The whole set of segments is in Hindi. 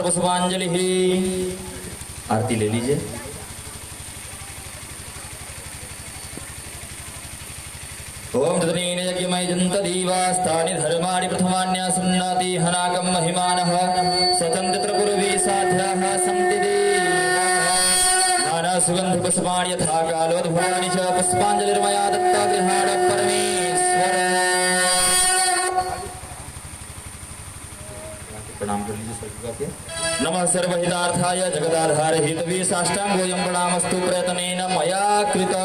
पुष्पांजलि। आरती ले लीजिए। ओम तदनेन यज्ञमय जंत दीवास्तानि धर्माणि प्रथमान्यासन्नाति हनाकं महिमानः स्वतंत्र पूर्वी साध्याः सन्ति नाना सुगंध पुष्पाणि यथा कालोद्भवानि च पुष्पांजलिर्मया दत्ता गृहाण परमेश्वर। प्रणाम कर लीजिए सभी। नमः सर्वहितार्थाय जगदाधार हेतवे साष्टांगोऽयं प्रणामस्तु प्रयत्नेन मया कृता।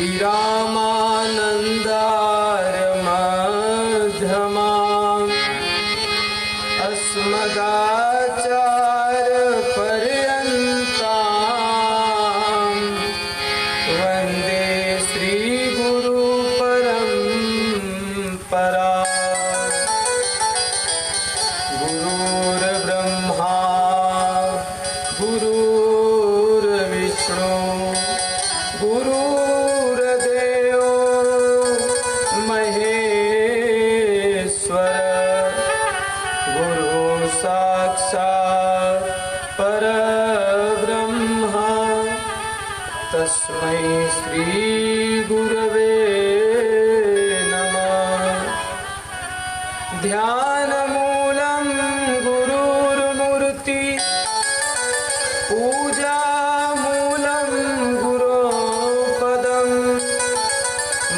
श्रीरामानंद परा गुरुर्ब्रह्मा गुरुर्विष्णु गुरुर्देव महेश्वर गुरु साक्षात् परब्रह्मा तस्मै श्री गुरवे नमः। ध्यानमूलं गुरुर्मूर्ति पूजामूलं गुरोपदं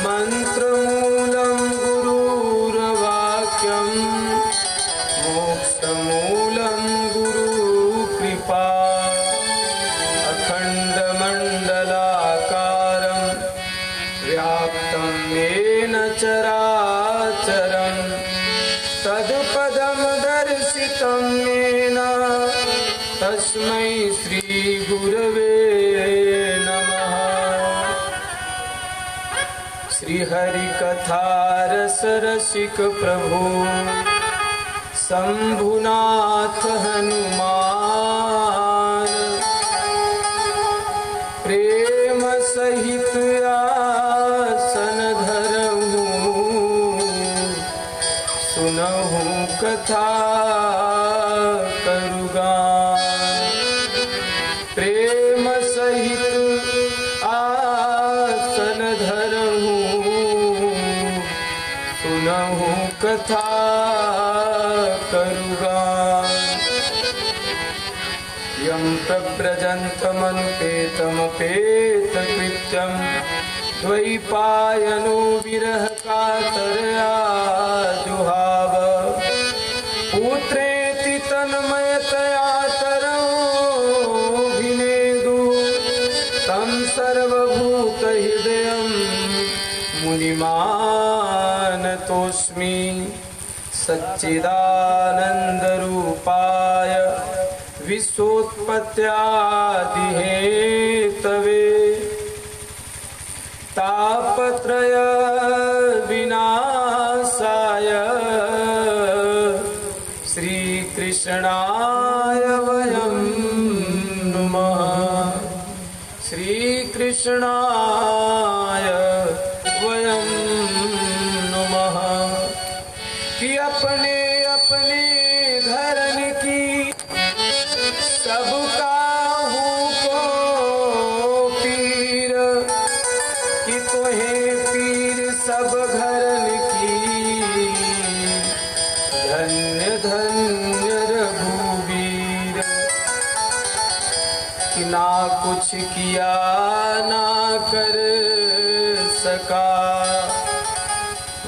मन्त्रमूलं गुरुर्वाक्यं मोक्षमूलं गुरुकृपा अखण्डमण्डलाकारं व्याप्तं येन चराचरं तत्पदं दर्शितं येन तस्मै श्री गुरवे नमः। श्री हरि कथा रस रसिक प्रभु शंभुनाथ हनुमान प्रेम सहित आसन धरहु सुनहु कथा करुगान। प्रेम सहित आसन धरहु सुनहु कथा करुगान। यं प्रव्रजन्तमनुपेतमपेतकृत्यं द्वैपायनो विरह कातरया जुहाव पुत्रेति तन्मयतया तरोभिनेदु तं सर्वभूतहृदयं मुनिमानतोऽस्मि। सच्चिदानन्दरूपाय विश्वोत्पत्त्यादिहेतवे तापत्रय विनाशाय श्रीकृष्णाय वयं नमः। श्रीकृष्णाय वयं नमः। कि अपने अपने धर्म की सब काहू को पीर कि तोहे पीर सब घरन की धन्य धन्य रघुवीर। कि ना कुछ किया ना कर सका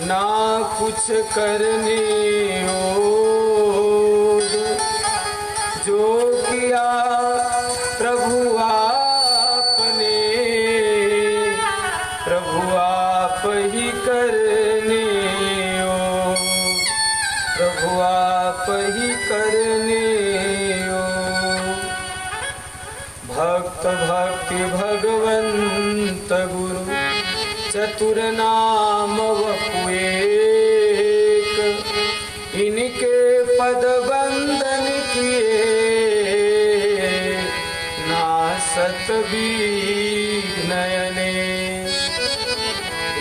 ना कुछ करने योग जो किया प्रभु आपने प्रभु आप ही करने योग प्रभु आप ही करने योग। भक्त भक्ति भगवंत गुरु चतुर नाम वपु एक इनके पद बंदन किए नासत नयने।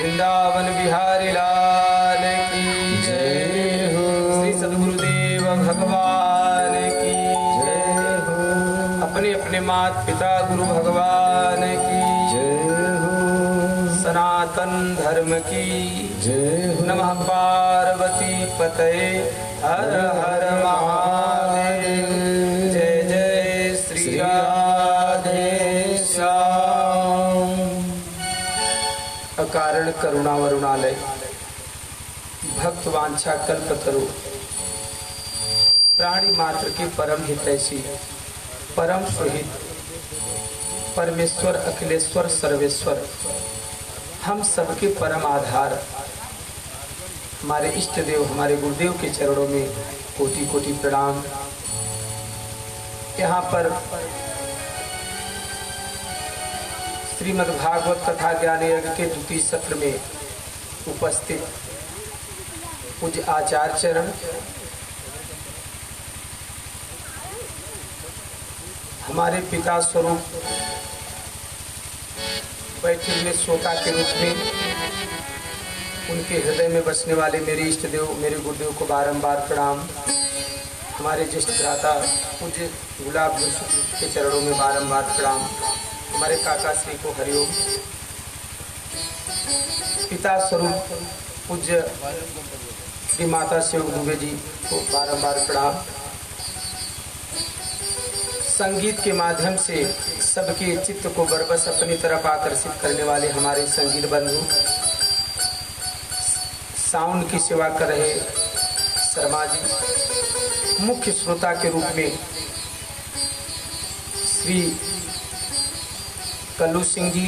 वृंदावन बिहारी लाल की जय हो। श्री सद्गुरुदेव भगवान की जय हो। अपने अपने माता पिता गुरु भगवान की जय हो। सनातन धर्म की जय हो। नमः पार्वती पतये हर हर महादेव। जय जय श्री राधे श्याम। अकारण करुणा वरुणालय भक्त वांछा कल्पतरु प्राणी मात्र के परम हितैषी परम सुहित परमेश्वर अखिलेश्वर सर्वेश्वर हम सबके परम आधार हमारे इष्ट देव हमारे गुरुदेव के चरणों में कोटि कोटि प्रणाम। यहाँ पर श्रीमद् भागवत कथा ज्ञान यज्ञ के द्वितीय सत्र में उपस्थित पूज्य आचार्य चरण, हमारे पिता स्वरूप बैठे हुए श्रोता के रूप में उनके हृदय में बसने वाले मेरे इष्ट देव, मेरे गुरुदेव को बारंबार प्रणाम। हमारे ज्येष्ठ भ्राता पूज्य गुलाब के चरणों में बारंबार प्रणाम। हमारे काका श्री को हरिओम। पिता स्वरूप पूज्य श्री माता शिव दुबे जी को बारंबार प्रणाम। संगीत के माध्यम से सबके चित्त को बरबस अपनी तरफ आकर्षित करने वाले हमारे संगीत बंधु, साउंड की सेवा कर रहे शर्मा जी, मुख्य श्रोता के रूप में श्री कल्लू सिंह जी,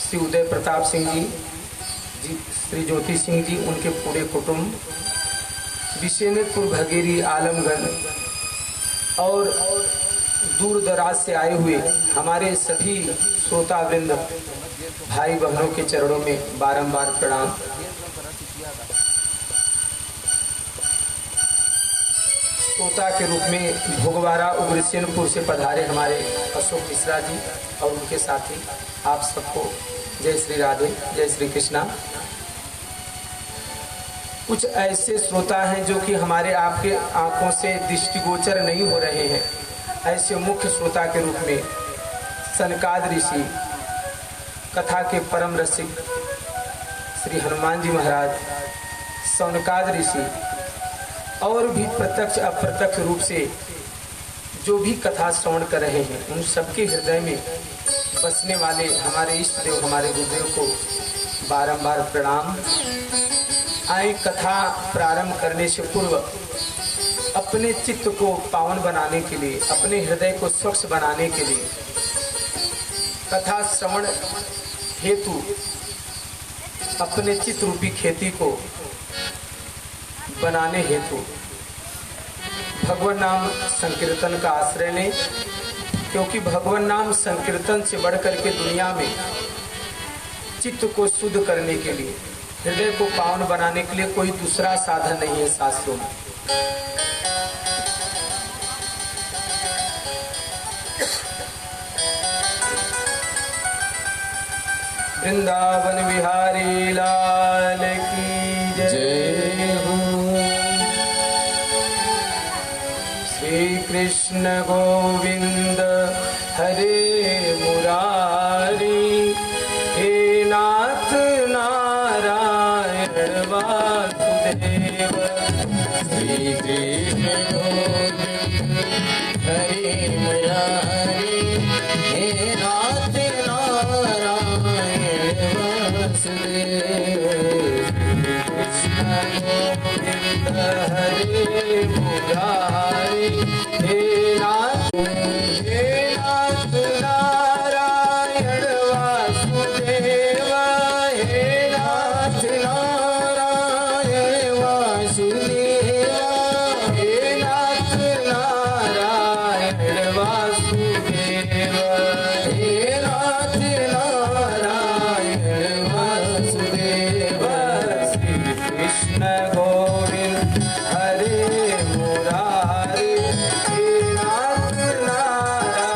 श्री उदय प्रताप सिंह जी, श्री ज्योति सिंह जी, उनके पूरे कुटुंब, विशेनपुर भगेरी आलमगंज और दूर दराज से आए हुए हमारे सभी श्रोता वृंद भाई बहनों के चरणों में बारंबार प्रणाम। श्रोता के रूप में भोगवारा उग्रसेनपुर से पधारे हमारे अशोक मिश्रा जी और उनके साथी, आप सबको जय श्री राधे, जय श्री कृष्णा। कुछ ऐसे श्रोता हैं जो कि हमारे आपके आंखों से दृष्टिगोचर नहीं हो रहे हैं। ऐसे मुख्य श्रोता के रूप में सनकाद ऋषि, कथा के परम रसिक श्री हनुमान जी महाराज, सौनकाद ऋषि और भी प्रत्यक्ष अप्रत्यक्ष रूप से जो भी कथा श्रवण कर रहे हैं, उन सबके हृदय में बसने वाले हमारे इष्ट देव, हमारे गुरुदेव को बारंबार प्रणाम। आए कथा प्रारंभ करने से पूर्व अपने चित्त को पावन बनाने के लिए, अपने हृदय को स्वच्छ बनाने के लिए, कथा श्रवण हेतु अपने चित्त रूपी खेती को बनाने हेतु भगवान नाम संकीर्तन का आश्रय लें, क्योंकि भगवान नाम संकीर्तन से बढ़कर के दुनिया में चित्त को शुद्ध करने के लिए, हृदय को पावन बनाने के लिए कोई दूसरा साधन नहीं है शास्त्रों में। वृंदावन बिहारी लाल की जय हो। श्री कृष्ण गोविंद हरे मुरारी, हे नाथ नारायण वासुदेव। श्री कृष्ण गोविंद हरे मुरारी, हे नाथ नारायण वासुदेव। कृष्ण गोविंद हरे मुरारी, हे नाथ नारायण वासुदेव। हे नाथ नारायण वासुदेव। हे नाथ नारायण वासुदेव। हे नाथ नारायण वासुदेव। श्री कृष्ण गोविंद हरे मुरारी, हे नाथ नारायण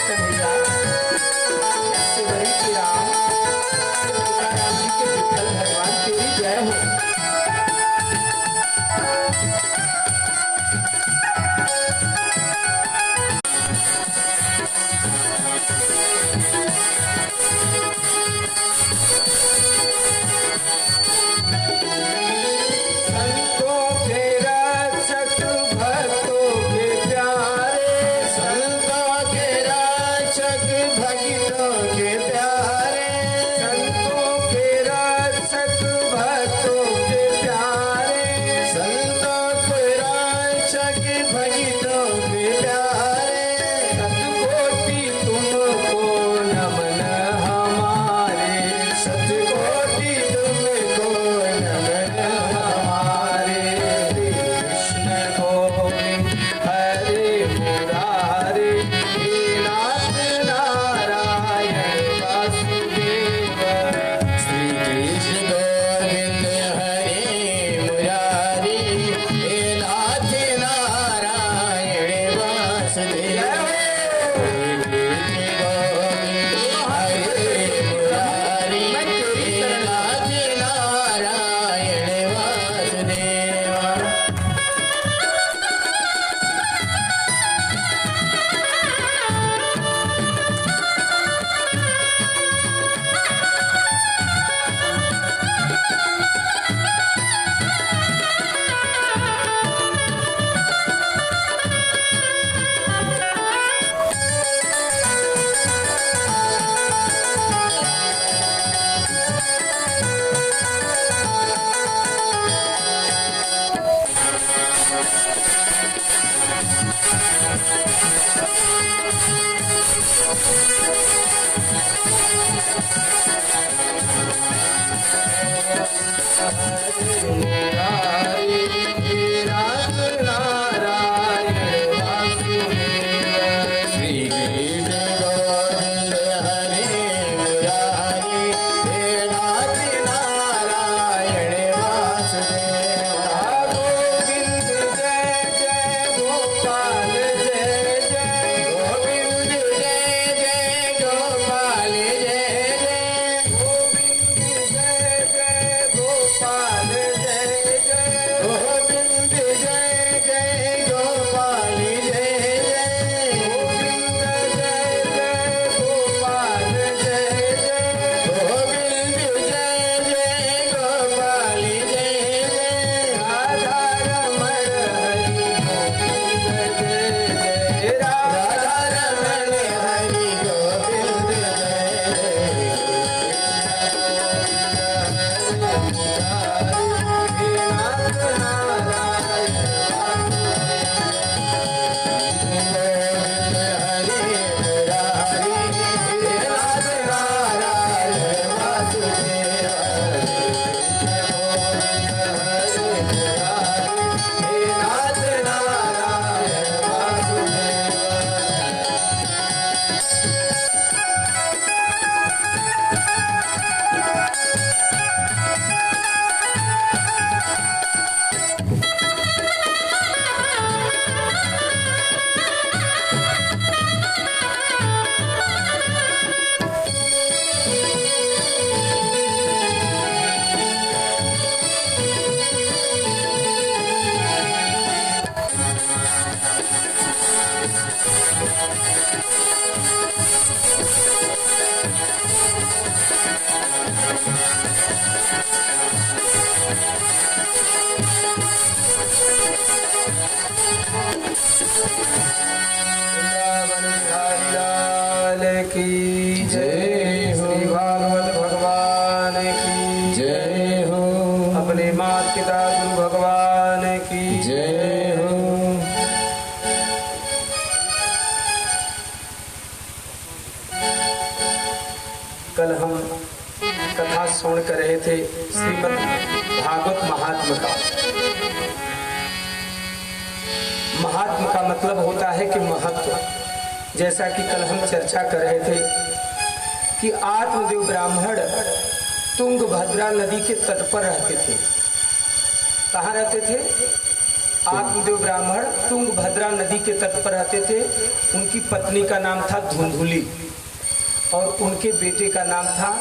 कन्हैया, इससे बड़ी की राम, तुकाराम जी के विठल भगवान तेरी जय हो। की जय हो, श्री भागवत भगवान की जय हो, अपने माता पिता गुरु भगवान की जय हो। कल हम कथा सुन कर रहे थे श्रीमद् भागवत महात्म का। महात्म का मतलब होता है कि महत्व। जैसा कि कल हम चर्चा कर रहे थे कि आत्मदेव ब्राह्मण तुंगभद्रा नदी के तट पर रहते थे। कहाँ रहते थे? आत्मदेव ब्राह्मण तुंगभद्रा नदी के तट पर रहते थे। उनकी पत्नी का नाम था धुंधुली और उनके बेटे का नाम था,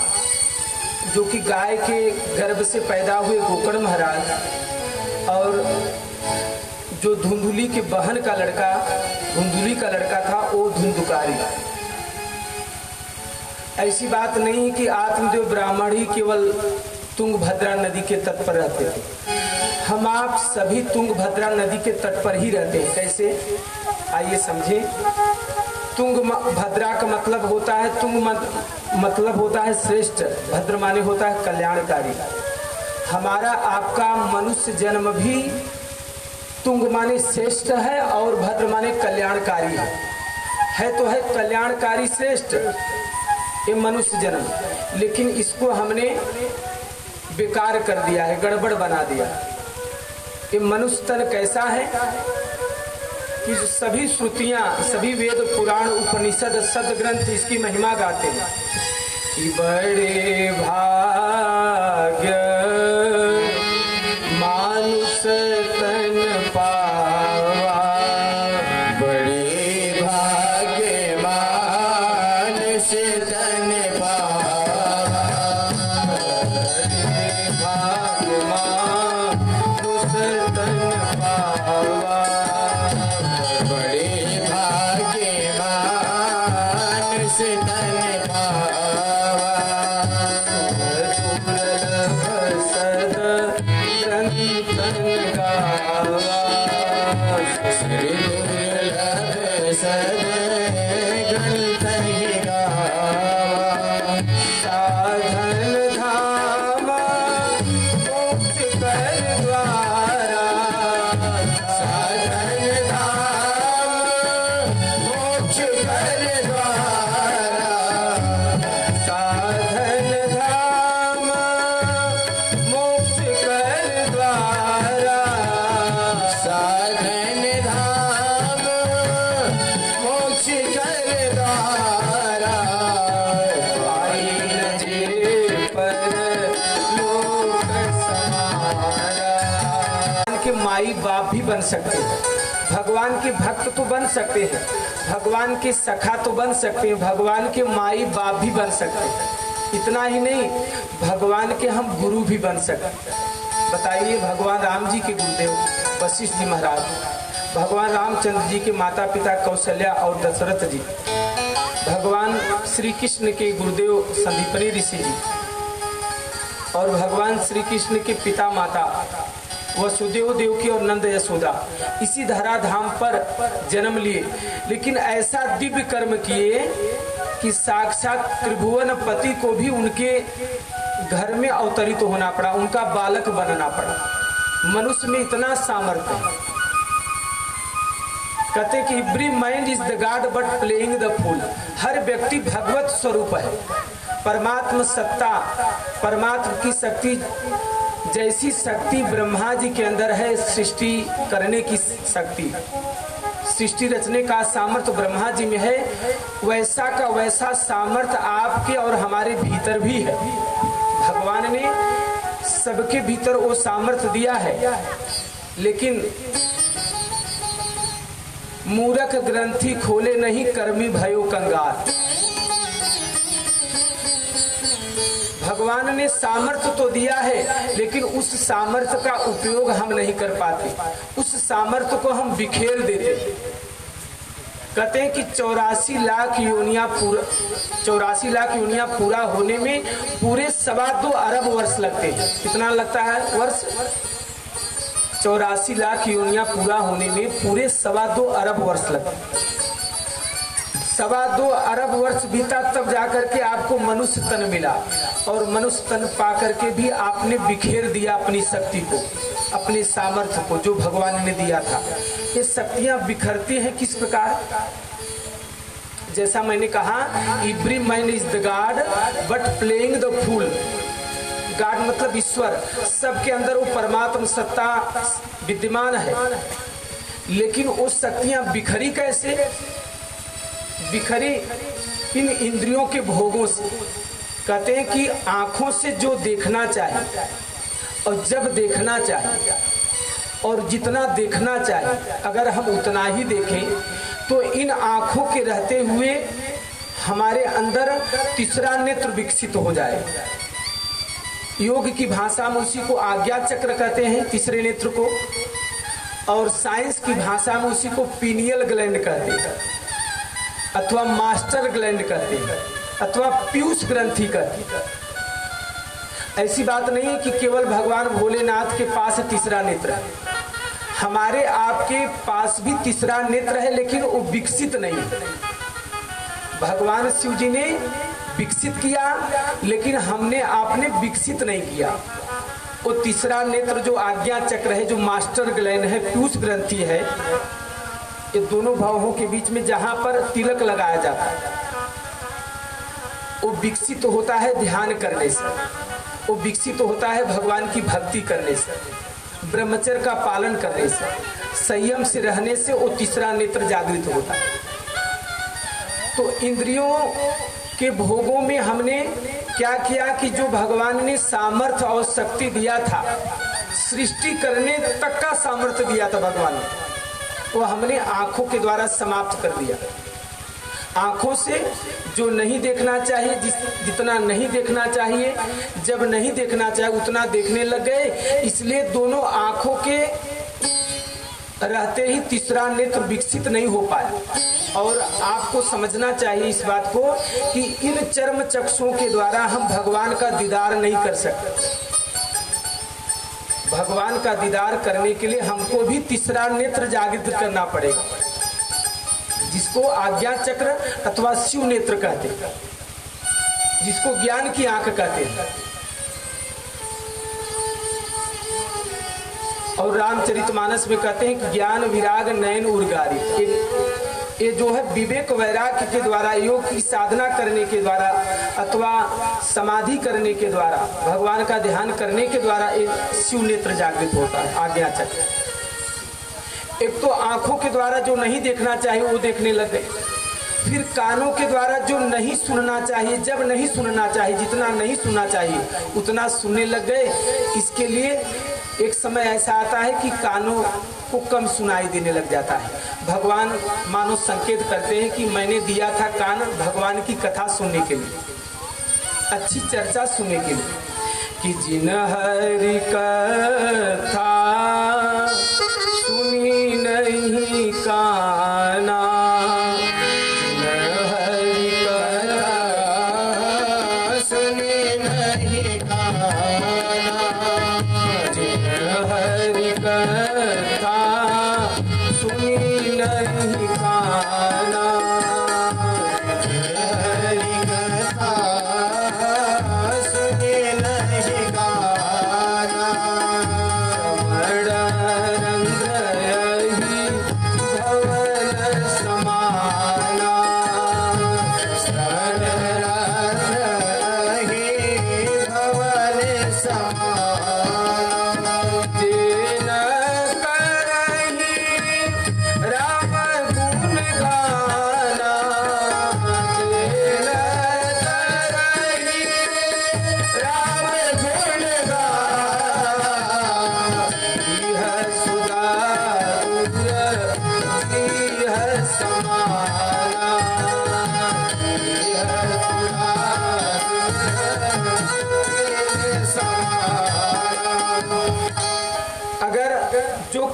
जो कि गाय के गर्भ से पैदा हुए, गोकर्ण महाराज। और जो धुंधुली के बहन का लड़का, धुंधुली का लड़का था, वो धुंधुकारी। ऐसी बात नहीं कि आत्मदेव ब्राह्मण ही केवल तुंगभद्रा नदी के तट पर रहते थे। हम आप सभी तुंगभद्रा नदी के तट पर ही रहते हैं। कैसे, आइए समझे। तुंगभद्रा का मतलब होता है, मतलब होता है श्रेष्ठ, भद्र माने होता है कल्याणकारी। हमारा आपका मनुष्य जन्म भी तुंग माने श्रेष्ठ है और भद्र माने कल्याणकारी है तो है कल्याणकारी श्रेष्ठ ये मनुष्य जन्म। लेकिन इसको हमने बेकार कर दिया है, गड़बड़ बना दिया। ये मनुष्य तन कैसा है कि सभी श्रुतियां, सभी वेद पुराण उपनिषद सद ग्रंथ इसकी महिमा गाते हैं कि बड़े भाग्य मानुष तन पावा, बड़े भाग्य मानुष तन पावा, बड़े भाग्य मानुष तन पावा, बड़े भाग्य मानुष तन पावा, दुर्लभ सद ग्रंथन गावा, श्री दुर्लभ सद ग्रंथन गावा, साधन धाम मोक्ष कर द्वारा, साधन धाम मोक्ष कर द्वारा, साधन धाम मोक्ष कर द्वारा, साधन धाम मोक्ष कर द्वारा, पाई न जे पर लोक समारा। भगवान के माई बाप भी बन सकते हैं, भगवान के भक्त तो बन सकते हैं, भगवान के सखा तो बन सकते हैं, भगवान के माई बाप भी बन सकते हैं। इतना ही नहीं, भगवान के हम गुरु भी बन सकते हैं। बताइए, भगवान राम जी के गुरुदेव वशिष्ठ जी महाराज, भगवान रामचंद्र जी के माता पिता कौशल्या और दशरथ जी, भगवान श्री कृष्ण के गुरुदेव संदीपनी ऋषि जी, और भगवान श्री कृष्ण के पिता माता वसुदेव देवकी और नंद यशोदा इसी धराधाम पर जन्म लिए। लेकिन ऐसा दिव्य कर्म किए कि साक्षात त्रिभुवन पति को भी उनके घर में अवतरित होना पड़ा, उनका बालक बनना पड़ा। मनुष्य में इतना सामर्थ्य है। कहते कि every mind is the god but playing the fool. हर व्यक्ति भगवत स्वरूप है, परमात्मा सत्ता, परमात्मा की शक्ति जैसी शक्ति ब्रह्मा जी के अंदर है, सृष्टि करने की शक्ति, सृष्टि रचने का सामर्थ्य ब्रह्मा जी में है, वैसा का वैसा सामर्थ्य आपके और हमारे भीतर भी है। भगवान ने सबके भीतर वो सामर्थ्य दिया है। लेकिन मूर्ख ग्रंथि खोले नहीं, कर्मी भयो कंगाल। भगवान ने सामर्थ्य तो दिया है, लेकिन उस सामर्थ्य का उपयोग हम नहीं कर पाते, उस सामर्थ्य को हम बिखेर देते। कहते हैं कि 84 लाख योनियां पूरा होने में पूरे 2.25 अरब वर्ष लगते हैं। कितना लगता है वर्ष? 84 लाख योनियां पूरा होने में पूरे 2.25 अरब वर्ष लगते हैं। 2.25 अरब वर्ष बीता तब जाकर के आपको मनुष्य तन मिला, और मनुष्य तन पा करके भी आपने बिखेर दिया अपनी शक्ति को, अपने सामर्थ्य को जो भगवान ने दिया था। ये शक्तियां बिखरती हैं किस प्रकार? जैसा मैंने कहा, every man is the god but playing the fool. God मतलब ईश्वर, सबके अंदर वो परमात्मा सत्ता विद्यमान है। लेकिन वो शक्तियां बिखरी कैसे? बिखरी इन इंद्रियों के भोगों से। कहते हैं कि आंखों से जो देखना चाहिए और जब देखना चाहिए और जितना देखना चाहिए अगर हम उतना ही देखें तो इन आँखों के रहते हुए हमारे अंदर तीसरा नेत्र विकसित हो जाए। योग की भाषा में उसी को आज्ञा चक्र कहते हैं, तीसरे नेत्र को, और साइंस की भाषा में उसी को पीनियल ग्लैंड कहते हैं अथवा मास्टर ग्लैंड कहते हैं अथवा पीयूष ग्रंथि कहते हैं। ऐसी बात नहीं है कि केवल भगवान भोलेनाथ के पास तीसरा नेत्र है, हमारे आपके पास भी तीसरा नेत्र है, लेकिन वो विकसित नहीं है। भगवान शिव जी ने विकसित किया, लेकिन हमने आपने विकसित नहीं किया। वो तीसरा नेत्र जो आज्ञा चक्र है, जो मास्टर ग्लैंड है, पीयूष ग्रंथि है, ये दोनों भावों के बीच में जहां पर तिलक लगाया जाता है, वो विकसित होता है ध्यान करने से, वो विकसित होता है भगवान की भक्ति करने से, ब्रह्मचर्य का पालन करने से, संयम से रहने से वो तीसरा नेत्र जागृत होता है। तो इंद्रियों के भोगों में हमने क्या किया कि जो भगवान ने सामर्थ्य और शक्ति दिया था, सृष्टि करने तक का सामर्थ्य दिया था भगवान ने, वो हमने आंखों के द्वारा समाप्त कर दिया। आंखों से जो नहीं देखना चाहिए, जितना नहीं देखना चाहिए, जब नहीं देखना चाहिए उतना देखने लग गए, इसलिए दोनों आंखों के रहते ही तीसरा नेत्र विकसित नहीं हो पाया। और आपको समझना चाहिए इस बात को कि इन चर्म चक्षुओं के द्वारा हम भगवान का दीदार नहीं कर सकते। भगवान का दीदार करने के लिए हमको भी तीसरा नेत्र जागृत करना पड़ेगा, जिसको आज्ञा चक्र अथवा शिव नेत्र कहते हैं, जिसको ज्ञान की आंख कहते हैं। और रामचरितमानस में कहते हैं कि ज्ञान विराग नयन उर्गारी, ये जो है विवेक वैराग्य के द्वारा, योग की साधना करने के द्वारा अथवा समाधि करने के द्वारा, भगवान का ध्यान करने के द्वारा एक शिव नेत्र जागृत होता है, आज्ञा चक्र। एक तो आंखों के द्वारा जो नहीं देखना चाहिए वो देखने लग गए, फिर कानों के द्वारा जो नहीं सुनना चाहिए, जब नहीं सुनना चाहिए, जितना नहीं सुनना चाहिए उतना सुनने लग गए। इसके लिए एक समय ऐसा आता है कि कानों को कम सुनाई देने लग जाता है। भगवान मानो संकेत करते हैं कि मैंने दिया था कान भगवान की कथा सुनने के लिए, अच्छी चर्चा सुनने के लिए, कि जिन हरि कथा सुनी नहीं काना,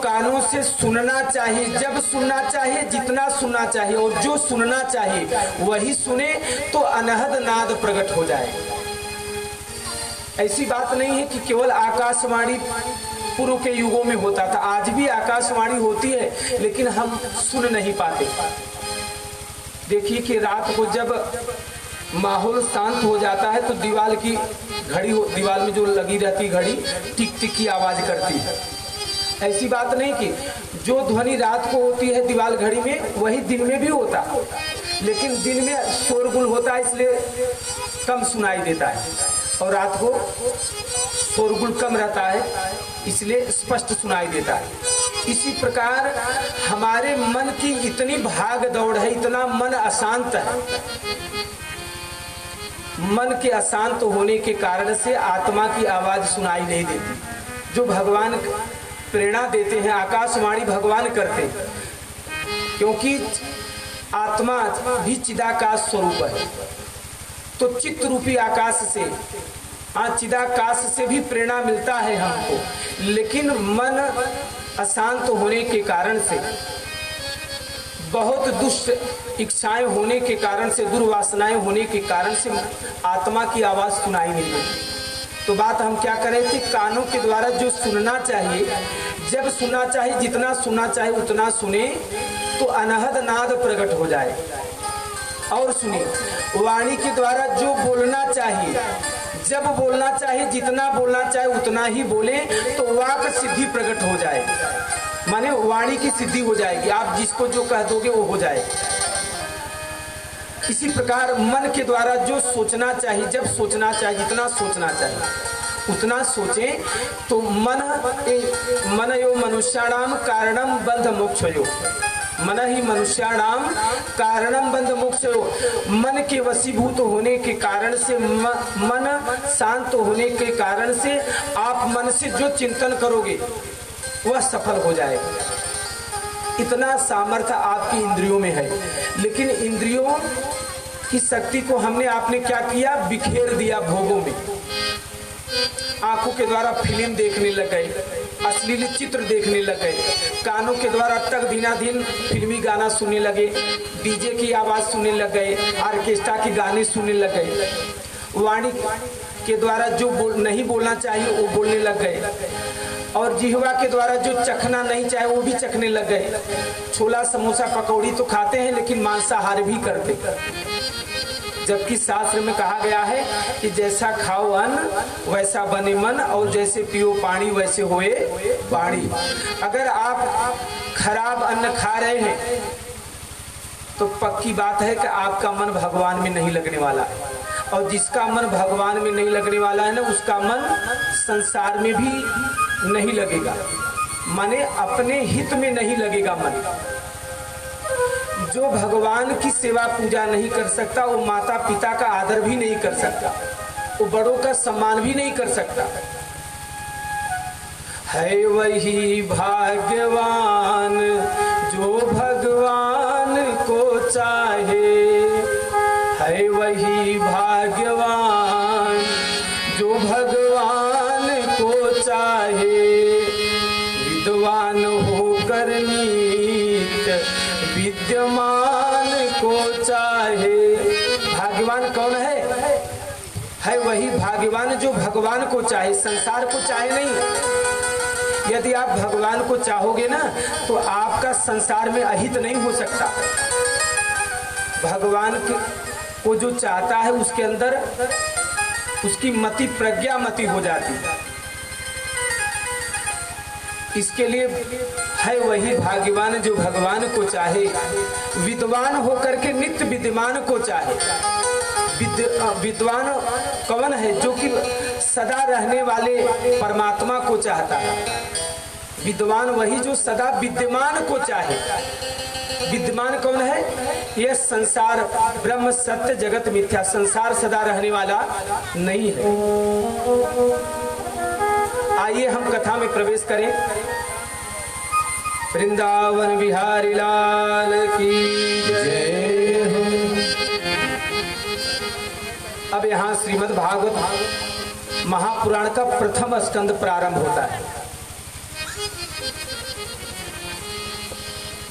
कानों से सुनना चाहिए, जब सुनना चाहिए, जितना सुनना चाहिए, और जो सुनना चाहिए वही सुने तो अनहद नाद प्रकट हो जाए। ऐसी बात नहीं है कि केवल आकाशवाणी पूर्व के युगों में होता था, आज भी आकाशवाणी होती है, लेकिन हम सुन नहीं पाते। देखिए कि रात को जब माहौल शांत हो जाता है तो दीवार की घड़ी, दीवार में जो लगी रहती घड़ी टिक टिक की आवाज करती है। ऐसी बात नहीं कि जो ध्वनि रात को होती है दीवार घड़ी में वही दिन में भी होता, लेकिन दिन में शोरगुल होता है इसलिए कम सुनाई देता है, और रात को शोरगुल कम रहता है इसलिए स्पष्ट सुनाई देता है। इसी प्रकार हमारे मन की इतनी भाग दौड़ है, इतना मन अशांत है, मन के अशांत होने के कारण से आत्मा की आवाज सुनाई नहीं देती। जो भगवान प्रेरणा देते हैं, आकाशवाणी भगवान करते हैं, क्योंकि आत्मा भी चिदाकाश स्वरूप है। तो चित्त रूपी आकाश से, चिदाकाश से भी प्रेरणा मिलता है हमको, लेकिन मन अशांत होने के कारण से, बहुत दुष्ट इच्छाएं होने के कारण से, दुर्वासनाएं होने के कारण से आत्मा की आवाज सुनाई नहीं देती। तो बात हम क्या करें थे, कानों के द्वारा जो सुनना चाहिए, जब सुनना चाहिए, जितना सुनना चाहिए उतना सुने, तो अनहद नाद प्रकट हो जाए। और सुनिए, वाणी के द्वारा जो बोलना चाहिए, जब बोलना चाहिए, जितना बोलना चाहिए उतना ही बोले, तो वाक सिद्धि प्रकट हो जाए, माने वाणी की सिद्धि हो जाएगी। आप जिसको जो कह दोगे वो हो जाएगा। इसी प्रकार मन के द्वारा जो सोचना चाहिए, जब सोचना चाहिए, जितना सोचना चाहिए उतना सोचें, तो मन यो मनुष्याणाम कारणम बंध मोक्षयो, मन ही मनुष्याणाम कारणम बंध मोक्षयो। मन के वशीभूत होने के कारण से, मन शांत होने के कारण से आप मन से जो चिंतन करोगे वह सफल हो जाएगा। इतना सामर्थ्य आपकी इंद्रियों में है, लेकिन इंद्रियों की शक्ति को आपने क्या किया, बिखेर दिया भोगों में। आंखों के द्वारा फिल्म देखने लग गए, अश्लील चित्र देखने लग गए, कानों के द्वारा तक दिनादिन फिल्मी गाना सुनने लगे, डीजे की आवाज सुनने लग गए, ऑर्केस्ट्रा के गाने सुनने लग गए, वाणी के द्वारा जो नहीं बोलना चाहिए वो बोलने लग गए, और जिह्वा के द्वारा जो चखना नहीं चाहे वो भी चखने लग गए। छोला समोसा पकौड़ी तो खाते हैं, लेकिन मांसाहार भी करते, जबकि शास्त्र में कहा गया है कि जैसा खाओ अन्न वैसा बने मन, और जैसे पियो पानी वैसे होए वाणी। अगर आप खराब अन्न खा रहे हैं तो पक्की बात है कि आपका मन भगवान में नहीं लगने वाला है, और जिसका मन भगवान में नहीं लगने वाला है ना, उसका मन संसार में भी नहीं लगेगा, माने अपने हित में नहीं लगेगा मन। जो भगवान की सेवा पूजा नहीं कर सकता, वो माता पिता का आदर भी नहीं कर सकता, वो बड़ों का सम्मान भी नहीं कर सकता। है वही भाग्यवान जो भगवान को चाहे, है वही भाग्यवान जो भगवान को चाहे, विद्वान होकर नीत विद्यमान को चाहे। भाग्यवान कौन है वही भाग्यवान जो भगवान को चाहे, संसार को चाहे नहीं। यदि आप भगवान को चाहोगे ना, तो आपका संसार में अहित नहीं हो सकता। भगवान को जो चाहता है उसके अंदर उसकी मति प्रज्ञा मति हो जाती है। इसके लिए है वही भाग्यवान जो भगवान को चाहे, विद्वान होकर के नित्य विद्यमान को चाहे। विद्वान कौन है, जो कि सदा रहने वाले परमात्मा को चाहता है। विद्वान वही जो सदा विद्यमान को चाहे। विद्यमान कौन है, यह संसार ब्रह्म सत्य जगत मिथ्या, संसार सदा रहने वाला नहीं है। आइए हम कथा में प्रवेश करें। वृंदावन बिहारी लाल की जय हो। अब यहाँ श्रीमद् भागवत महापुराण का प्रथम स्कंद प्रारंभ होता है।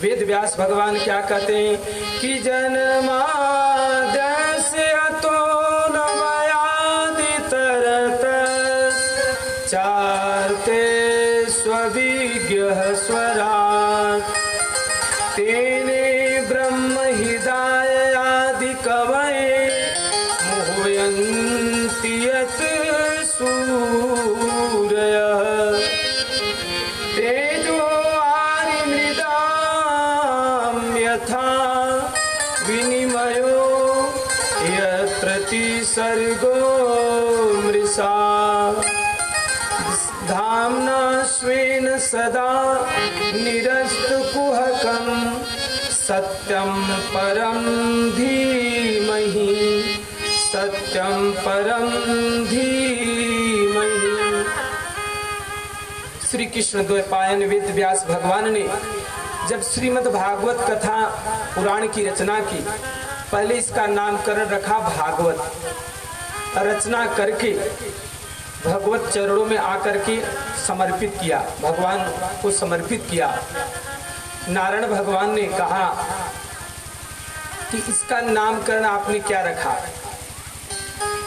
वेद व्यास भगवान क्या कहते हैं कि जन्माद्यस्य अतो नवयादितरतस् चार्ते स्वविज्ञः स्वराट् तेने ब्रह्म हृदयादि कवये मोहयन्ति यत् सूरयः तेजो आरिमृदां यथा विनिमयो यत्र सर्गो मृषा धाम्ना स्वेन सदा निरस्तकुहकं सत्यं परं धीमहि सत्यं परं धीमहि। श्री कृष्ण द्वैपायन वेद व्यास भगवान ने जब श्रीमद् भागवत कथा पुराण की रचना की, पहले इसका नामकरण रखा भागवत। रचना करके भगवत चरणों में आकर के समर्पित किया, भगवान को समर्पित किया। नारायण भगवान ने कहा कि इसका नामकरण आपने क्या रखा?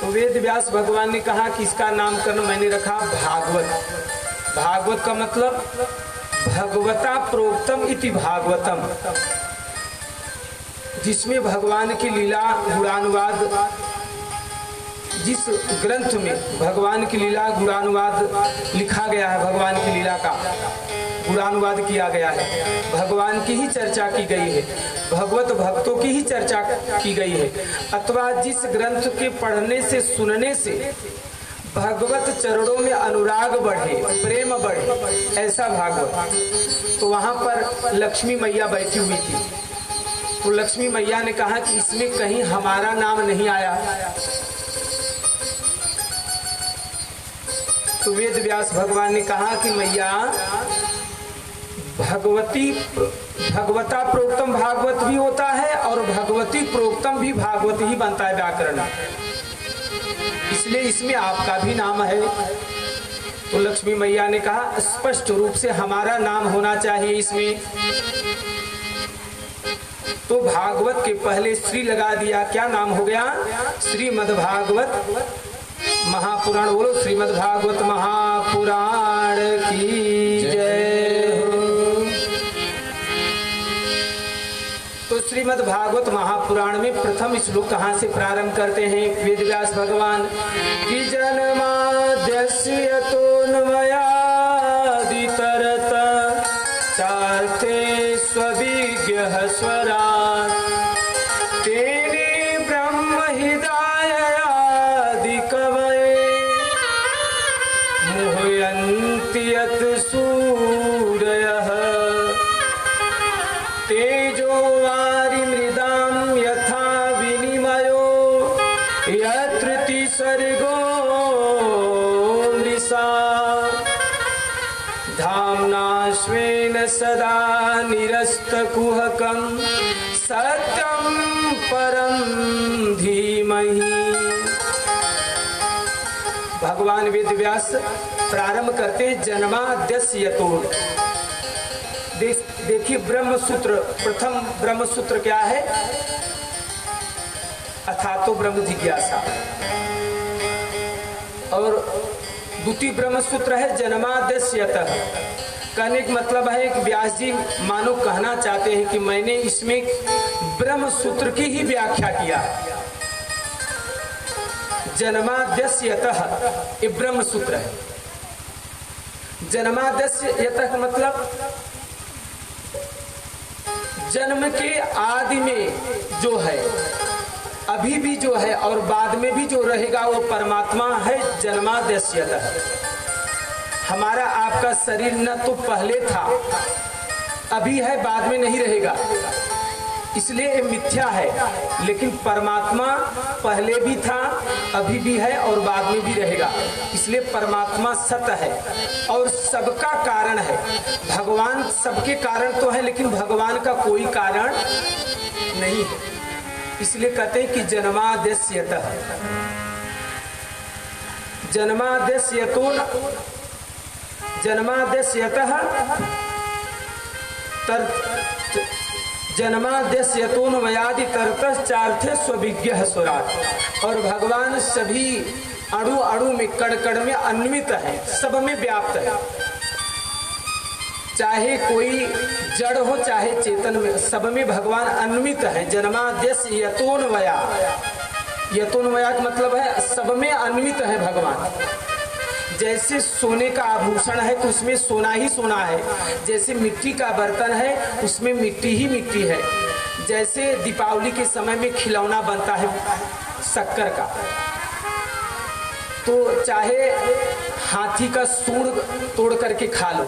तो वेद व्यास भगवान ने कहा कि इसका नामकरण मैंने रखा भागवत। भागवत का मतलब भगवता प्रोक्तम इति भागवतम, जिसमें भगवान की लीला गुणानुवाद, जिस ग्रंथ में भगवान की लीला गुणानुवाद लिखा गया है, भगवान की लीला का गुणानुवाद किया गया है, भगवान की ही चर्चा की गई है, भगवत भक्तों की ही चर्चा की गई है, अथवा जिस ग्रंथ के पढ़ने से सुनने से भगवत चरणों में अनुराग बढ़े, प्रेम बढ़े, ऐसा भागवत। तो वहां पर लक्ष्मी मैया बैठी हुई थी, तो लक्ष्मी मैया ने कहा कि इसमें कहीं हमारा नाम नहीं आया। तो वेद व्यास भगवान ने कहा कि मैया भगवता प्रोक्तम भागवत भी होता है और भगवती प्रोक्तम भी भागवत ही बनता है व्याकरण, इसलिए इसमें आपका भी नाम है। तो लक्ष्मी मैया ने कहा स्पष्ट रूप से हमारा नाम होना चाहिए इसमें। तो भागवत के पहले श्री लगा दिया, क्या नाम हो गया? श्रीमद्भागवत महापुराण। बोलो श्रीमद्भागवत महापुराण की जय हो। तो श्रीमद्भागवत महापुराण में प्रथम श्लोक कहाँ से प्रारंभ करते हैं वेद व्यास भगवान की? जन्माद्यस्य यतोऽन्वयादितरत चार्थे स्वविज्ञः स्वराट् तेने ब्रह्म हृदयादि कवये मुह्यन्ति यत् सूरयः तेजो वारिमृदां यथा विनिमयो यत्र सर्गो मृषा धाम्ना स्वेन सदा निरस्तकुहकं सत्यं परं धीमहि। भगवान वेद व्यास प्रारंभ करते हैं जन्माद्यस्य यतोः। देखिए ब्रह्म सूत्र, प्रथम ब्रह्म सूत्र क्या है? अथातो ब्रह्म जिज्ञासा। और द्वितीय ब्रह्म सूत्र है जन्माद्यस्य यतः। कहने का मतलब है कि व्यास जी मानो कहना चाहते हैं कि मैंने इसमें ब्रह्म सूत्र की ही व्याख्या किया। जन्माद्यस्य यतः ये ब्रह्म सूत्र है। जन्माद्यस्य यतः का मतलब जन्म के आदि में जो है, अभी भी जो है और बाद में भी जो रहेगा वो परमात्मा है। जन्माद्यस्य यतः। हमारा आपका शरीर न तो पहले था, अभी है, बाद में नहीं रहेगा, इसलिए ये मिथ्या है। लेकिन परमात्मा पहले भी था, अभी भी है और बाद में भी रहेगा, इसलिए परमात्मा सत्य है और सबका कारण है। भगवान सबके कारण तो है, लेकिन भगवान का कोई कारण नहीं है, इसलिए कहते हैं कि जन्माद्यस्य यतः। जन्माद्यस्य यतः जन्माद्यस्य यतोऽन्वयादि तरतः चार्थे स्वविज्ञः स्वराट्। और भगवान सभी अणु अणु में, कण कण में अन्वित है, सब में व्याप्त है। चाहे कोई जड़ हो चाहे चेतन में, सब में भगवान अन्वित है। जन्माद्यस्य यतोऽन्वया। यतोऽन्वया का मतलब है सब में अन्वित है भगवान। जैसे सोने का आभूषण है तो उसमें सोना ही सोना है, जैसे मिट्टी का बर्तन है उसमें मिट्टी ही मिट्टी है। जैसे दीपावली के समय में खिलौना बनता है शक्कर का, तो चाहे हाथी का सूंड तोड़ करके खा लो,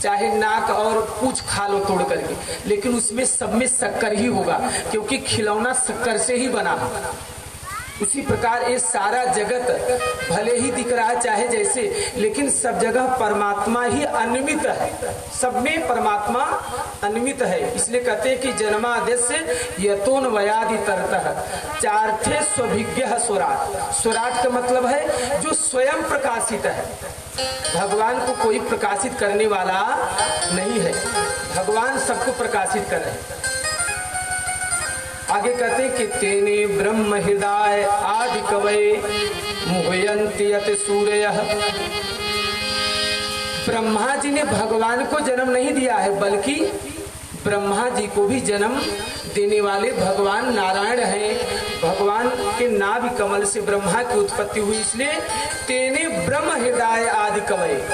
चाहे नाक और पूंछ खा लो तोड़ करके, लेकिन उसमें सब में शक्कर ही होगा, क्योंकि खिलौना शक्कर से ही बना है। उसी प्रकार ये सारा जगत भले ही दिख रहा है चाहे जैसे, लेकिन सब जगह परमात्मा ही अन्वित है, सब में परमात्मा अन्वित है। इसलिए कहते हैं कि जन्माद्यस्य यतोन वयादि तरतः चार्थे स्वभिज्ञ स्वराट। स्वराट का मतलब है जो स्वयं प्रकाशित है। भगवान को कोई प्रकाशित करने वाला नहीं है, भगवान सबको प्रकाशित कर रहे हैं। आगे कहते हैं कि तेने ब्रह्म हृदय आदि कवये मुह्यन्ति यत सूर्यः। ब्रह्मा जी ने भगवान को जन्म नहीं दिया है, बल्कि ब्रह्मा जी को भी जन्म देने वाले भगवान नारायण हैं। भगवान के नाभि कमल से ब्रह्मा की उत्पत्ति हुई, इसलिए तेने ब्रह्म हृदय आदि कवये।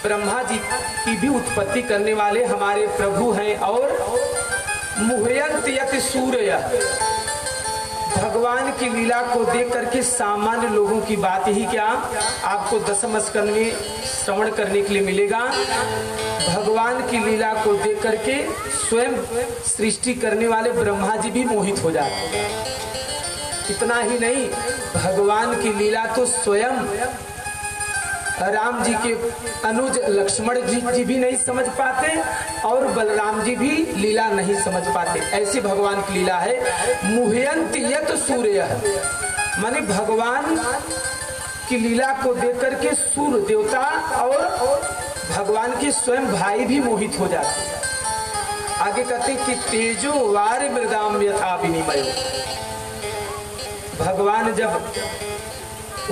ब्रह्मा जी की भी उत्पत्ति करने वाले हमारे प्रभु हैं। और मुह्यन्ति यत सूर्यः, भगवान की लीला को देख करके सामान्य लोगों की बात ही क्या, आपको दशम स्कंद में श्रवण करने के लिए मिलेगा। भगवान की लीला को देख करके स्वयं सृष्टि करने वाले ब्रह्मा जी भी मोहित हो जाते हैं। इतना ही नहीं, भगवान की लीला तो स्वयं राम जी के अनुज लक्ष्मण जी भी नहीं समझ पाते और बलराम जी भी लीला नहीं समझ पाते। ऐसी भगवान की लीला है। मुह्यन्ति यत सूर्यः, माने भगवान की लीला को देख करके सूर्य देवता और भगवान के स्वयं भाई भी मोहित हो जाते हैं। आगे कहते हैं कि तेजो वार मृदाम यथा विनिमयो। भगवान जब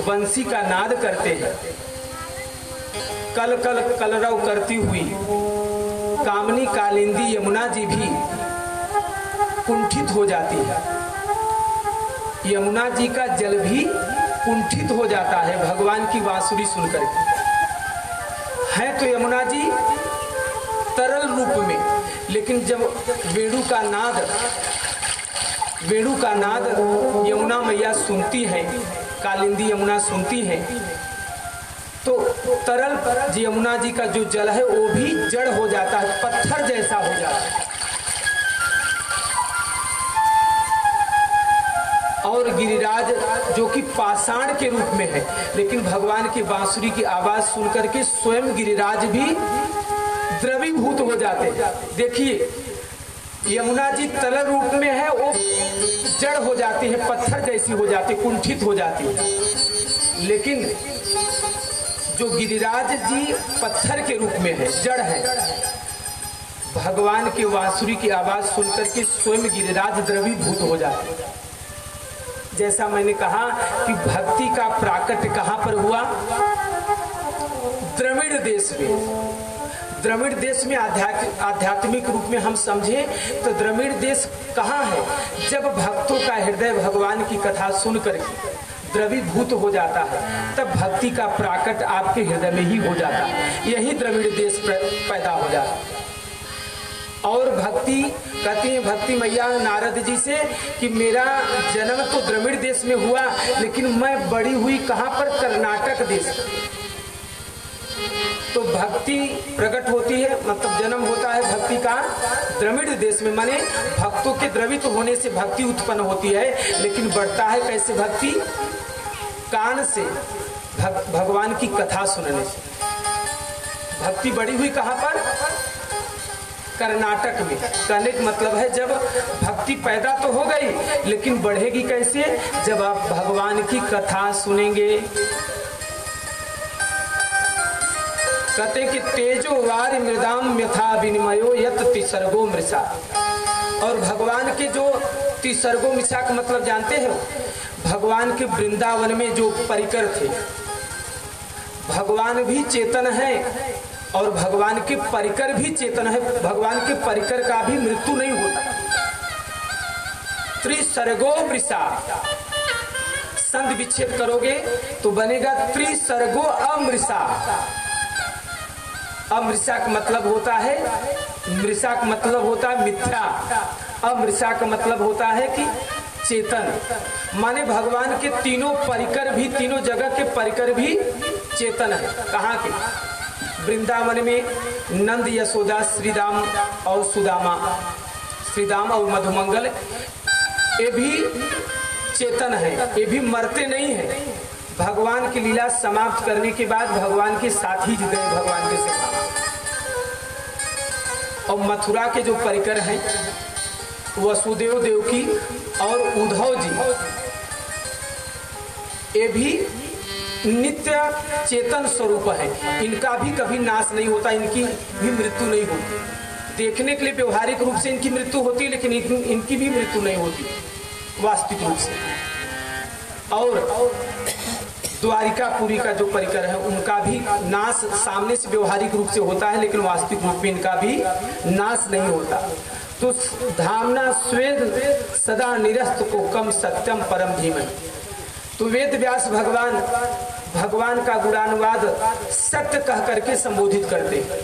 बंसी का नाद करते हैं, कल कल कलरव करती हुई कामनी कालिंदी यमुना जी भी कुंठित हो जाती है। यमुना जी का जल भी कुंठित हो जाता है भगवान की बांसुरी सुनकर के। है तो यमुना जी तरल रूप में, लेकिन जब वेणु का नाद यमुना मैया सुनती है, कालिंदी यमुना सुनती है, तो तरल यमुना जी का जो जल है वो भी जड़ हो जाता है, पत्थर जैसा हो जाता है। और गिरिराज जो कि पाषाण के रूप में है, लेकिन भगवान की बांसुरी की आवाज सुनकर के स्वयं गिरिराज भी द्रवीभूत हो जाते। देखिए यमुना जी तरल रूप में है, वो जड़ हो जाती है, पत्थर जैसी हो जाती, कुंठित हो जाती है। लेकिन जो गिरिराज जी पत्थर के रूप में है, जड़ है, भगवान की बांसुरी की आवाज सुनकर के स्वयं गिरिराज द्रवीभूत हो जाते हैं। जैसा मैंने कहा कि भक्ति का प्राकट्य कहां पर हुआ? द्रविड़ देश में। द्रविड़ देश में आध्यात्मिक रूप में हम समझे तो द्रविड़ देश कहाँ है? जब भक्तों का हृदय भगवान की कथा सुनकर द्रवीभूत हो जाता है, तब भक्ति का प्राकट आपके हृदय में ही हो जाता है। यही द्रविड़ देश पैदा हो जाता है। और भक्ति कहती है भक्ति मैया नारद जी से कि मेरा जन्म तो द्रविड़ देश में हुआ, लेकिन मैं बड़ी हुई कहाँ पर? कर्नाटक देश। तो भक्ति प्रकट होती है, मतलब जन्म होता है भक्ति का द्रविड़ देश में, माने भक्तों के द्रवित होने से भक्ति उत्पन्न होती है। लेकिन बढ़ता है कैसे भक्ति? कान से, भगवान की कथा सुनने से। भक्ति बढ़ी हुई कहाँ पर? कर्नाटक में। कहने का मतलब है जब भक्ति पैदा तो हो गई, लेकिन बढ़ेगी कैसे? जब आप भगवान की कथा सुनेंगे। कहते कि तेजो वार मृदाम यथा विनिमयो यत तिसर्गो मृषा। और भगवान के जो तिसर्गो मृषा का मतलब जानते हो? भगवान के वृंदावन में जो परिकर थे, भगवान भी चेतन है और भगवान के परिकर भी चेतन है। भगवान के परिकर का भी मृत्यु नहीं होता। त्रिसर्गो मृषा, संधि विच्छेद करोगे तो बनेगा त्रिसर्गो अमृषा। अमृषा का मतलब होता है, मृषा का मतलब होता है मिथ्या, अमृषा का मतलब होता है कि चेतन। माने भगवान के तीनों परिकर भी, तीनों जगह के परिकर भी चेतन है। कहाँ के? वृंदावन में नंद, यशोदा, श्रीराम और सुदामा, श्रीराम और मधुमंगल, ये भी चेतन है, ये भी मरते नहीं है। भगवान की लीला समाप्त करने के बाद भगवान के साथ ही गए भगवान के सेवा। और मथुरा के जो परिकर हैं वसुदेव देवकी और उद्धव जी, ये भी नित्य चेतन स्वरूप है। इनका भी कभी नाश नहीं होता, इनकी भी मृत्यु नहीं होती। देखने के लिए व्यवहारिक रूप से इनकी मृत्यु होती है, लेकिन इनकी भी मृत्यु नहीं होती वास्तविक रूप से। और द्वारिकापुरी का जो परिकर है उनका भी नाश सामने से व्यवहारिक रूप से होता है, लेकिन वास्तविक रूप में इनका भी नाश नहीं होता। तो धामना स्वेद सदा निरस्त को कम सत्यम परम धीमहि। तो वेद व्यास भगवान का गुणानुवाद सत्य कह करके संबोधित करते हैं।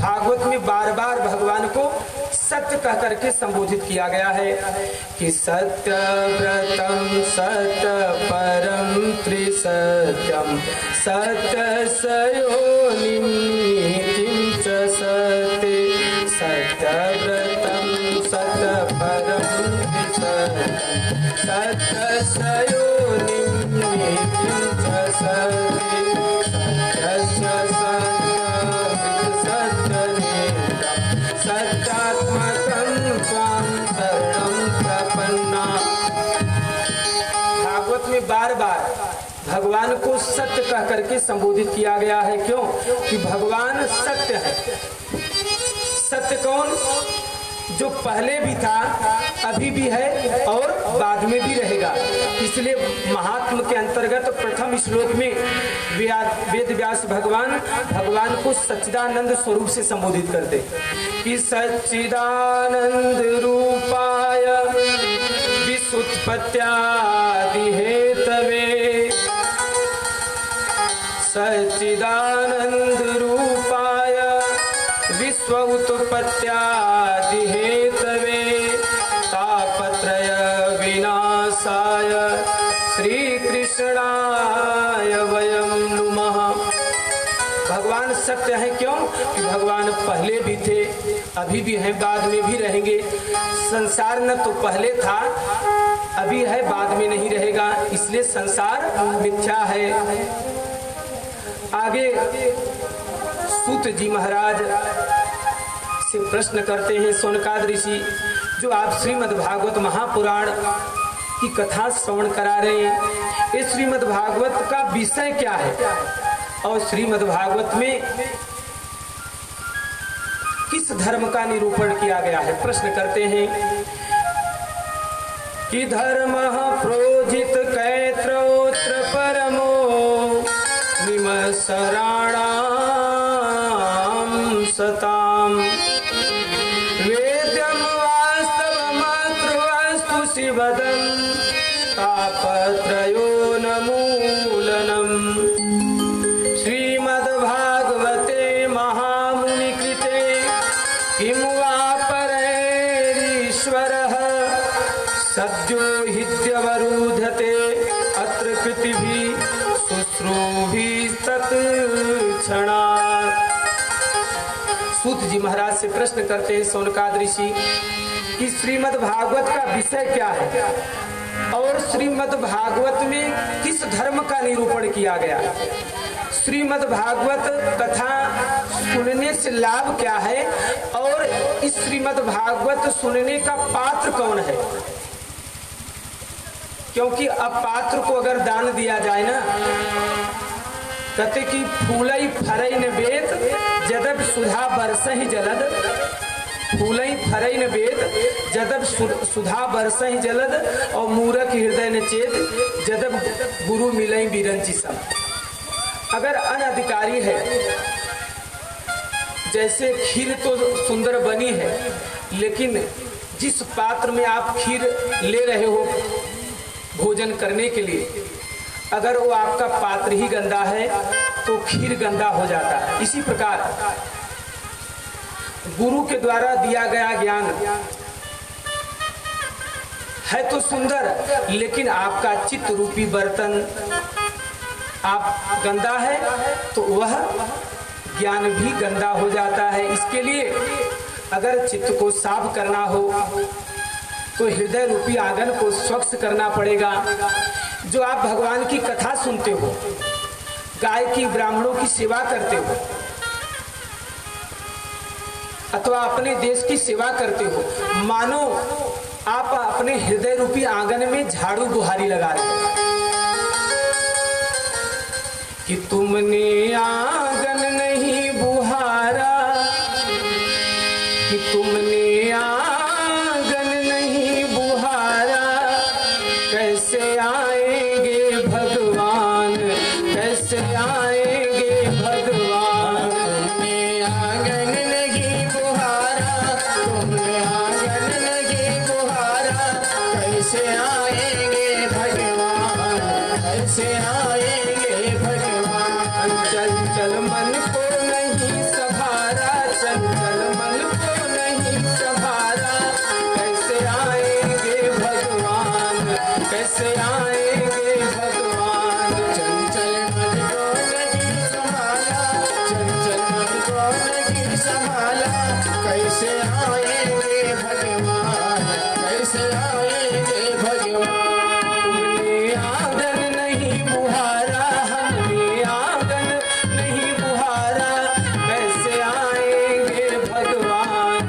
भागवत में बार बार भगवान को सत्य कह करके संबोधित किया गया है कि सत्य व्रतम सत्य परम त्रिसत्यम सत्य सयोनिम च सत्य सत्य व्रतम सत्य परम त्रिसत्यम सत्य सयोनिम च सत्य भागवत में बार बार भगवान को सत्य कह करके संबोधित किया गया है। क्यों? कि भगवान सत्य है। सत्य कौन? जो पहले भी था, अभी भी है और बाद में भी रहेगा। इसलिए महात्म के अंतर्गत प्रथम श्लोक में वेद व्यास भगवान को सच्चिदानंद स्वरूप से संबोधित करते कि सच्चिदानंद रूपाय विसुत्पत्त्यादि हेतवे सच्चिदानंद रूपाय विश्व उत्पत्त्यादि हेतवे तापत्रय विनाशाय श्री कृष्णाय वयम नुमः। भगवान सत्य है। क्यों? कि भगवान पहले भी थे, अभी भी हैं, बाद में भी रहेंगे। संसार न तो पहले था, अभी है, बाद में नहीं रहेगा, इसलिए संसार मिथ्या है। आगे सूत जी महाराज से प्रश्न करते हैं सौनकाद ऋषि, जो आप श्रीमद् भागवत महापुराण की कथा श्रवण करा रहे हैं, इस श्रीमद् भागवत का विषय क्या है और श्रीमद् भागवत में किस धर्म का निरूपण किया गया है? प्रश्न करते हैं कि धर्म प्रोजित कैत्रोत्र परमो निमसराणाम सताम वेद्यम वास्तवमात्रवस्तु शिवदं तापत्रयो न मूलनम्। श्रीमद्भागवते महामुनिकृते किं वा परैरीश्वरः सद्यो हित्यवरुध्यते अत्र कृतिभिः शुश्रूभिः तत्क्षणात्। सूत जी महाराज से प्रश्न करते हैं सौनकाद ऋषि कि श्रीमद् भागवत का विषय क्या है और श्रीमद् भागवत में किस धर्म का निरूपण किया गया है? श्रीमद् भागवत कथा सुनने से लाभ क्या है और इस श्रीमद् भागवत सुनने का पात्र कौन है? क्योंकि अब पात्र को अगर दान दिया जाए ना, कहते कि फूलई फरई न वेद जदब सुधा बरसहि जलद, फूलई फरई न वेद जदब सुधा बरसहि जलद और मूरख हृदय न चेत जदब गुरु मिलई बिरंची सम। अगर अनधिकारी है, जैसे खीर तो सुंदर बनी है, लेकिन जिस पात्र में आप खीर ले रहे हो भोजन करने के लिए, अगर वो आपका पात्र ही गंदा है तो खीर गंदा हो जाता है। इसी प्रकार गुरु के द्वारा दिया गया ज्ञान है तो सुंदर, लेकिन आपका चित्त रूपी बर्तन आप गंदा है तो वह ज्ञान भी गंदा हो जाता है। इसके लिए अगर चित्त को साफ करना हो, तो हृदय रूपी आंगन को स्वच्छ करना पड़ेगा। जो आप भगवान की कथा सुनते हो, गाय की ब्राह्मणों की सेवा करते हो, अथवा अपने देश की सेवा करते हो, मानो आप अपने हृदय रूपी आंगन में झाड़ू बुहारी लगा रहे हो कि तुमने आंगन नहीं बुहारा, कि तुमने आंगन नहीं बुहारा, कैसे आएंगे भगवान, कैसे आएंगे भगवान। तुमने आंगन नहीं बुहारा, तुमने आंगन नहीं बुहारा, कैसे आएंगे भगवान, कैसे आएंगे भगवान। चंचल मन को नहीं संभारा, चंचल मन को नहीं संभारा, कैसे आएंगे भगवान, कैसे आएंगे भगवान। चंचल मन को नहीं संभाला, चंचल मन को नहीं संभाला, कैसे आएंगे भगवान, कैसे आएंगे भगवान। तुमने आंगन नहीं बुहारा, हमने आंगन नहीं बुहारा, कैसे आएंगे भगवान,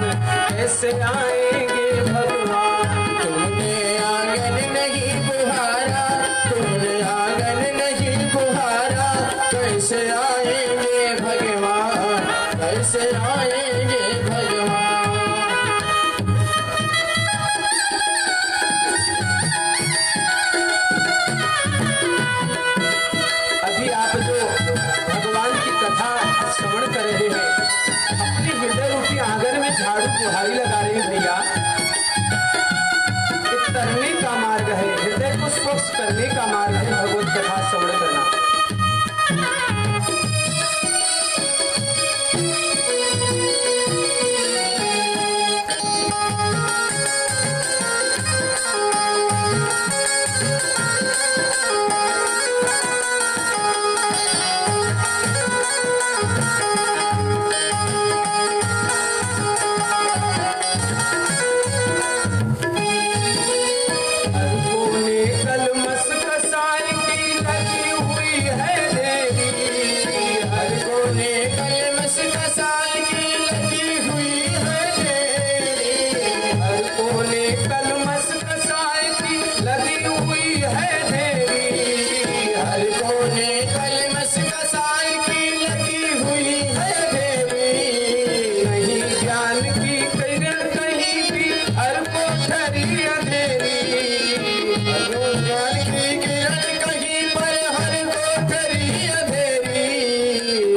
कैसे आएंगे भगवान। तुमने आंगन नहीं बुहारा, तुमने आंगन नहीं बुहारा, कैसे आएंगे भगवान, कैसे आएंगे भगवान। अभी आप जो भगवान की कथा श्रवण कर रहे हैं, अपने हृदय रूपी आंगन में झाड़ू बुहारी लगा रहे हैं भैया। ये तरने का मार्ग है, हृदय को स्वच्छ करने का मार्ग है भगवत कथा श्रवण करना। कोने कलमस कसाई की लगी हुई है देवी, हर कोने कलमस कसाई की लगी हुई है देरी, हर कोने कलमस कसाई की लगी हुई है देवी, हर कोने कलमस कसाई की लगी हुई है देरी। नहीं ज्ञान की किरण कहीं भी, हर कोठरी अंधेरी। ज्ञान की किरण कहीं पर, हर कोठरी अंधेरी।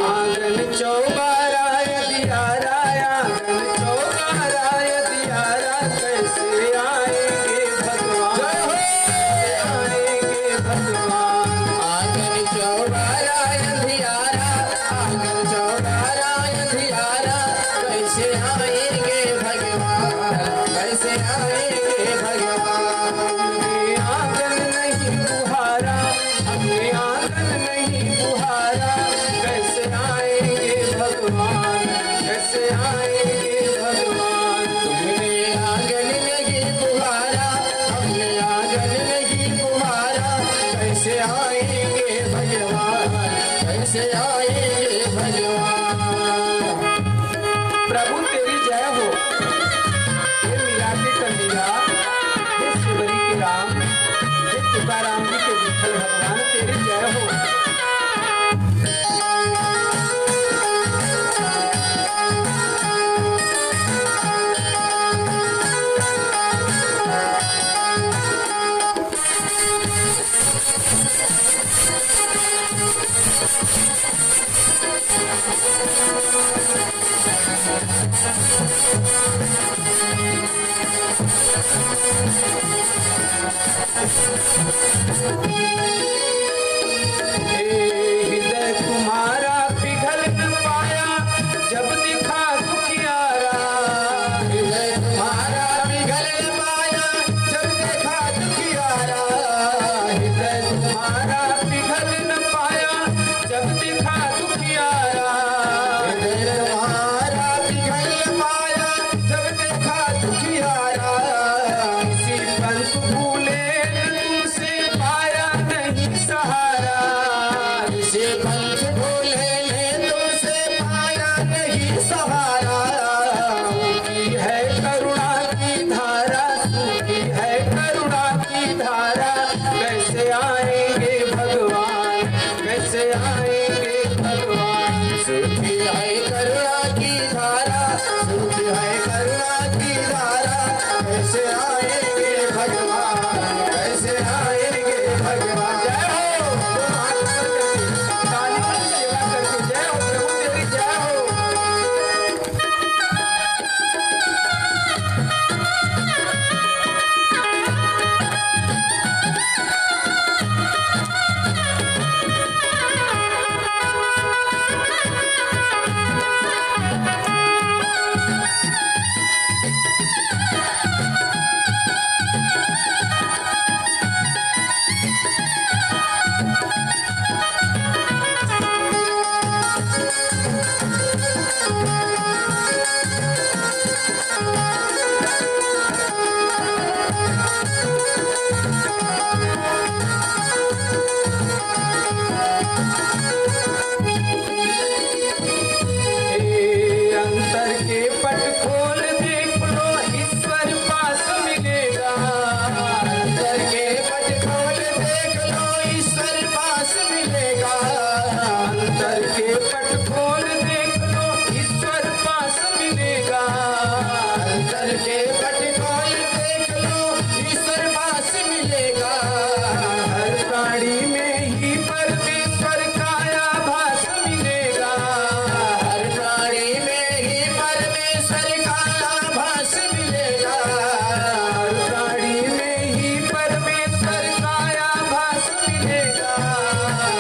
आंगन चौबारा दियारा, आंगन चौबारा दियारा, कैसे आएंगे भगवान, कैसे आएंगे भगवान। आंगन चौबारा अंधियारा, आंगन चौबारा अंधियारा, कैसे आएंगे भगवान, कैसे आएंगे भगवान। हमने आंगन नहीं बुहारा, हमने आंगन नहीं बुहारा, कैसे आएंगे भगवान, कैसे आएंगे भगवान। तुमने आंगन नहीं बुहारा, हमने आंगन नहीं बुहारा, कैसे आएंगे भगवान, कैसे आएंगे भगवान। प्रभु तेरी जय हो, हे मीरा के कन्हैया, हे शिवरी के राम, हे तुकाराम जी के विठल भगवान, तेरी जय हो। हृदय तुम्हारा पिघल न पाया, जब दिखा दुखियारा। हृदय तुम्हारा पिघल न पाया, जब देखा दुखियारा। हृदय तुम्हारा पिघल न पाया, जब दिखा दुखियारा। हृदय तुम्हारा पिघल न पाया, जब देखा दुखियारा। कैसे आएंगे भगवान, कैसे आएंगे भगवान। सूखी है करुणा की धारा, सूखी है करुणा की धारा, कैसे आएंगे भगवान, कैसे आएंगे भगवान। जय हो ताली बजाकर सेवा करके जय हो प्रभु तेरी जय हो। अंतर के पट खोल देख लो ईश्वर पास मिलेगा। अंतर के पट खोल देख लो ईश्वर पास मिलेगा। अंतर के पट खोल देख लो ईश्वर पास मिलेगा। अंतर के पट खोल देख लो ईश्वर पास मिलेगा। हर प्राणी में ही परमेश्वर का आभास मिलेगा। हर प्राणी में ही परमेश्वर का आभास मिलेगा। हर प्राणी में ही परमेश्वर का आभास मिलेगा।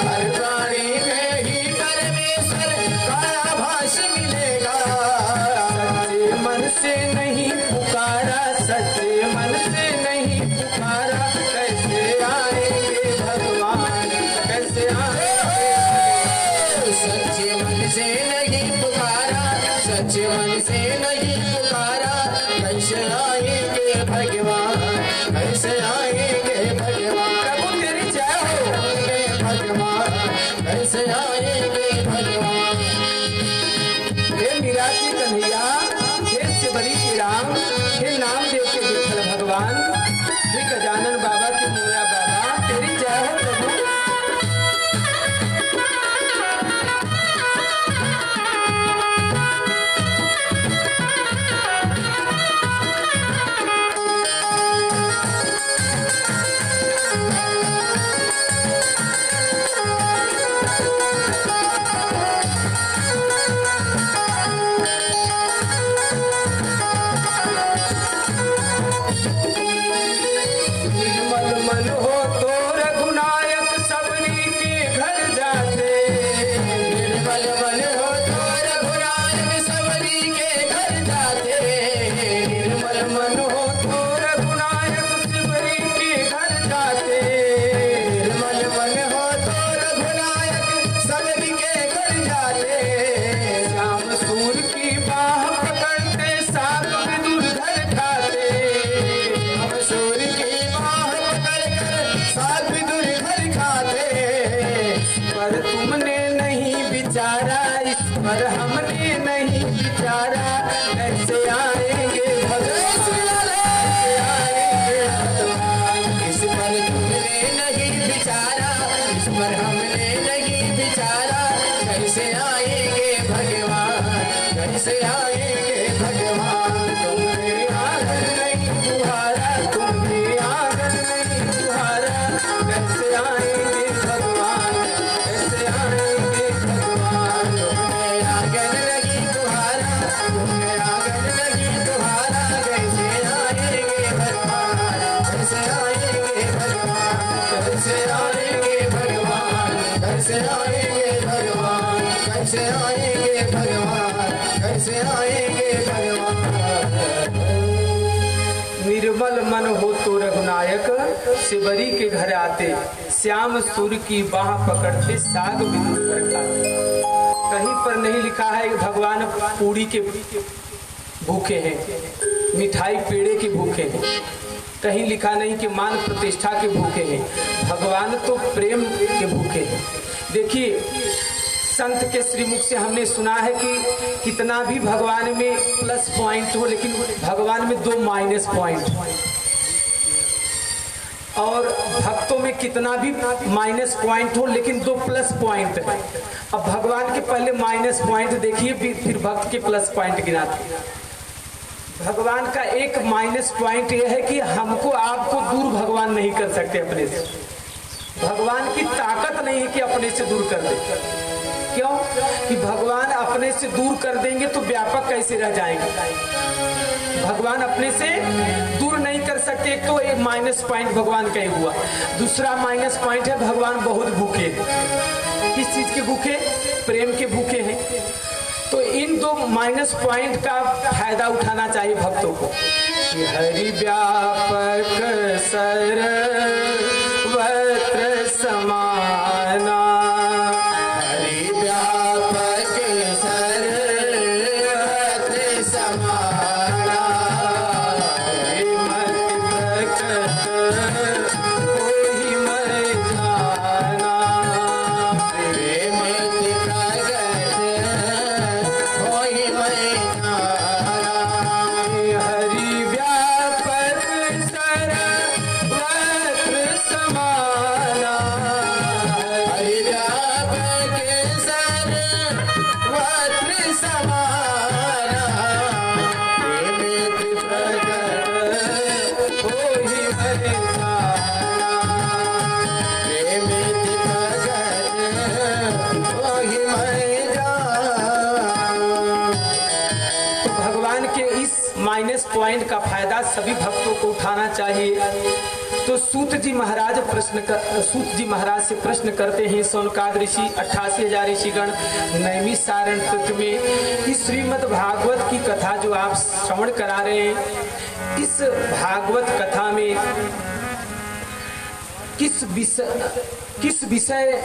हर प्राणी में ही परमेश्वर का आभास मिलेगा। सच्चे मन से नहीं पुकारा, सच्चे मन से नहीं पुकारा, कैसे आएंगे भगवान, कैसे आएंगे। सच्चे मन से नहीं पुकारा, सच्चे मन से नहीं पुकारा, कैसे आएंगे भगवान, कैसे आएंगे भगवान। प्रभु तेरी जय हो। आएंगे भगवान, कैसे आएंगे भगवान। हे मीरा की कन्हैया, हे शिवरी की राम, हे नामदेव के विठल भगवान, हे गजानन बाबा के मोरा बाबा, तेरी जय हो प्रभु। निर्मल मन हो तो रघुनायक सबरी के घर जाते। निर्मल मन हो तो रघुनायक सबरी के घर जाते। निर्मल मन हो तो रघुनायक सबरी के घर जाते। निर्मल मन हो तो रघुनायक सबरी के घर जाते। श्याम सूर की बाह पकड़ते साथ विदुर घर खाते। हम सूर्य की बाह पकड़कर साथ विदुर घर खाते। पर तुमने नहीं विचारा, इस पर हमने नहीं विचारा, कैसे आएंगे भगवान, कैसे आएंगे भगवान। इस पर तुमने नहीं विचारा, इस पर हमने नहीं विचारा, कैसे आएंगे भगवान, कैसे आएंगे भगवान। तुमने आंगन नहीं बुहारा, तुमने आंगन नहीं बुहारा, कैसे आएंगे भगवान, कैसे आएंगे भगवान। तुमने आंगन नहीं तुम्हारा, तुमने आंगन नहीं तुम्हारा, कैसे आएंगे भगवान, कैसे आएंगे भगवान, कैसे आएंगे भगवान, कैसे आएंगे भगवान, कैसे आएंगे भगवान, कैसे आएंगे भगवान। निर्मल मन हो तो रघुनायक शिवरी के घर आते। श्याम सूर की बाह पकड़ते साग विदुर घर खाते। कहीं पर नहीं लिखा है कि भगवान पूरी के भूखे हैं, मिठाई पेड़े के भूखे हैं। कहीं लिखा नहीं कि मान प्रतिष्ठा के भूखे हैं। भगवान तो प्रेम के भूखे हैं। देखिए संत के श्रीमुख से हमने सुना है कि कितना भी भगवान में प्लस पॉइंट हो, लेकिन भगवान में 2 माइनस पॉइंट। और भक्तों कितना भी माइनस पॉइंट हो, लेकिन 2 प्लस पॉइंट है। अब भगवान के पहले माइनस पॉइंट देखिए, फिर भक्त के प्लस पॉइंट गिनाते। भगवान का एक माइनस पॉइंट यह है कि हमको आपको दूर भगवान नहीं कर सकते अपने से। भगवान की ताकत नहीं है कि अपने से दूर कर दे। क्यों? कि भगवान अपने से दूर कर देंगे तो व्यापक कैसे रह जाएंगे। भगवान अपने से दूर नहीं कर सकते। एक तो एक माइनस पॉइंट भगवान का ही हुआ। दूसरा माइनस पॉइंट है भगवान बहुत भूखे हैं। किस चीज के भूखे? प्रेम के भूखे हैं। तो इन 2 माइनस पॉइंट का फायदा उठाना चाहिए भक्तों को। हरि व्यापक सर्वत्र समाना, हरि व्यापक सर्वत्र समाना, मत प्रकट कोई मैं जाना, प्रेमित प्रगट कोई मैं जाना, हरि व्यापक सर्वत्र समाना, हरि व्यापक सर्वत्र समाना, प्रेमित प्रगट कोई मैं जाना। प्रेमित प्रगट कोई मैं जाना। तो भगवान के इस माइनस पॉइंट का फायदा सभी भक्तों को उठाना चाहिए। तो सूत जी महाराज से प्रश्न करते हैं। सोनकाद ऋषि 88,000 ऋषिगण नैमिषारण्य तत्व में इस श्रीमद् भागवत की कथा जो आप श्रवण करा रहे हैं, इस भागवत कथा में किस विषय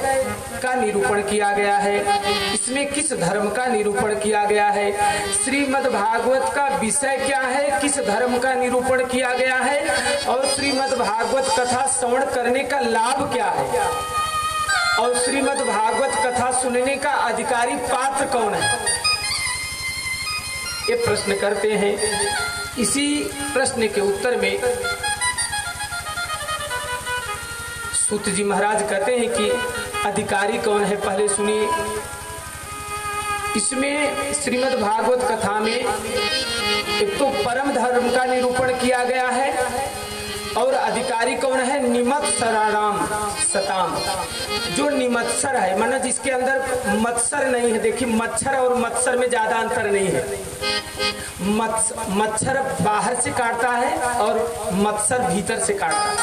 का निरूपण किया गया है, इसमें किस धर्म का निरूपण किया गया है, श्रीमद् भागवत का विषय क्या है, किस धर्म का निरूपण किया गया है, और श्रीमद् भागवत कथा श्रवण करने का लाभ क्या है, और श्रीमद् भागवत कथा सुनने का अधिकारी पात्र कौन है, ये प्रश्न करते हैं। इसी प्रश्न के उत्तर में सूत जी महाराज कहते हैं कि अधिकारी कौन है, पहले सुनिए। इसमें श्रीमद् भागवत कथा में एक तो परम धर्म का निरूपण किया गया है, और अधिकारी कौन है? निमत्सराणाम सताम, जो निमत्सर है, माना जिसके अंदर मत्सर नहीं है। देखिए, मच्छर और मत्सर में ज्यादा अंतर नहीं है। मच्छर बाहर से काटता है और मत्सर भीतर से काटता है।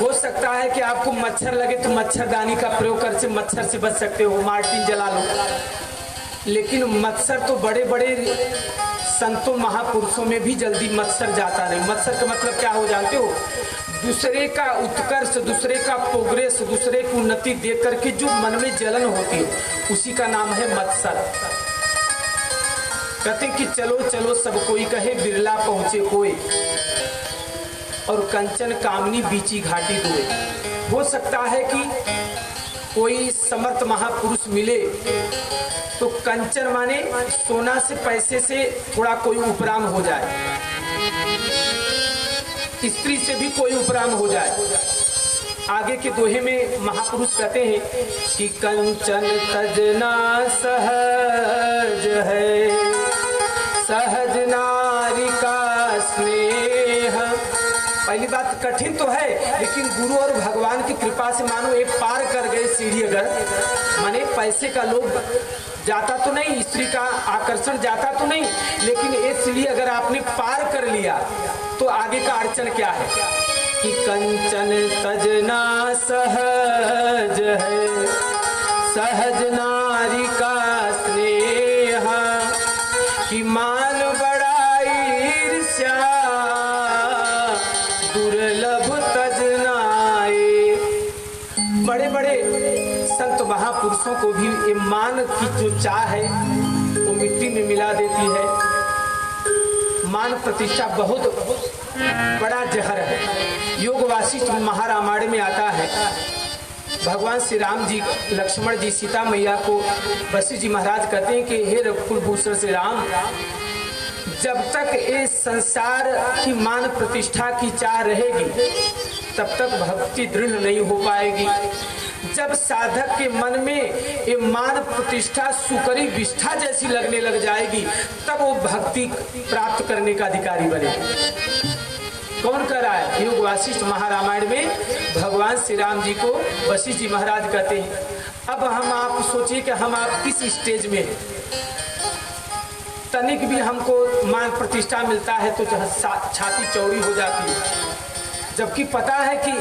हो सकता है कि आपको मच्छर लगे तो मच्छरदानी का प्रयोग करके मच्छर से बच सकते हो, मार्टिन जला लो। लेकिन मच्छर तो बड़े बड़े संतों महापुरुषों में भी जल्दी मत्सर जाता नहीं। मत्सर का मतलब क्या हो जानते हो? दूसरे का उत्कर्ष, दूसरे का प्रोग्रेस, दूसरे की उन्नति देख करके जो मन में जलन होती है, उसी का नाम है मत्सर। कहते कि चलो चलो सब कोई कहे, बिरला पहुंचे कोई, और कंचन कामनी बीची घाटी दुए। हो सकता है कि कोई समर्थ महापुरुष मिले तो कंचन माने सोना से, पैसे से थोड़ा कोई उपराम हो जाए, स्त्री से भी कोई उपराम हो जाए। आगे के दोहे में महापुरुष कहते हैं कि कंचन तजना सहज है, सहज नारी का स्नेह। पहली बात कठिन तो है, लेकिन गुरु और भगवान की कृपा से मानो एक पार कर गए सीढ़ी। अगर माने पैसे का लोभ जाता तो नहीं, स्त्री का आकर्षण जाता तो नहीं, लेकिन ये सीढ़ी अगर आपने पार कर लिया तो आगे का अड़चन क्या है कि कंचन तजना सहज है, सहज नारी का स्नेह, कि मान बड़ाई ईर्ष्या दुर्लभ तजनाए। बड़े बड़े संत महापुरुषों को भी ये मान की जो चाह है वो मिट्टी में मिला देती है। मान प्रतिष्ठा बहुत बड़ा जहर है। योग वासिष्ठ महारामायण में आता है, भगवान श्री राम जी, लक्ष्मण जी, सीता मैया को वशिष्ठ जी महाराज कहते हैं कि हे रघुकुल भूषण श्री राम, जब तक ये संसार की मान प्रतिष्ठा की चाह रहेगी तब तक भक्ति दृढ़ नहीं हो पाएगी। जब साधक के मन में ये मान प्रतिष्ठा सुकरी विष्ठा जैसी लगने लग जाएगी तब वो भक्ति प्राप्त करने का अधिकारी बनेगा। कौन कह रहा है? योग वासिष्ठ महारामायण में भगवान श्री राम जी को वशिष्ठ जी महाराज कहते हैं। अब हम आप सोचिए कि हम आप किस स्टेज में हैं। तनिक भी हमको मान प्रतिष्ठा मिलता है तो छाती चौड़ी हो जाती है, जबकि पता है कि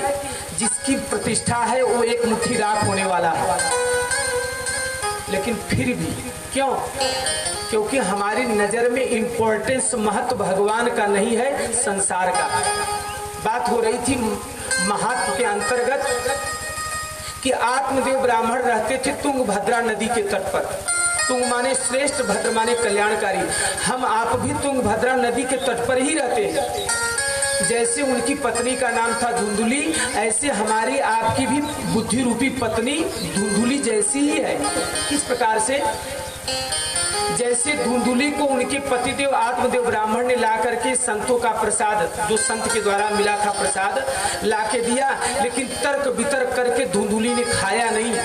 जिसकी प्रतिष्ठा है वो एक मुट्ठी राख होने वाला है। लेकिन फिर भी क्यों? क्योंकि हमारी नजर में इंपॉर्टेंस महत्व भगवान का नहीं है, संसार का। बात हो रही थी महत्व के अंतर्गत कि आत्मदेव ब्राह्मण रहते थे तुंगभद्रा नदी के तट पर। तुंग माने श्रेष्ठ, भद्र माने कल्याणकारी। हम आप भी तुंगभद्रा नदी के तट पर ही रहते हैं। जैसे उनकी पत्नी का नाम था धुंधुली, ऐसे हमारी आपकी भी बुद्धि रूपी पत्नी धुंधुली जैसी ही है। किस प्रकार से? जैसे धुंधुली को उनके पतिदेव आत्मदेव ब्राह्मण ने ला करके संतों का प्रसाद, जो संत के द्वारा मिला था प्रसाद, ला के दिया, लेकिन तर्क वितर्क करके धुंधुली ने खाया नहीं।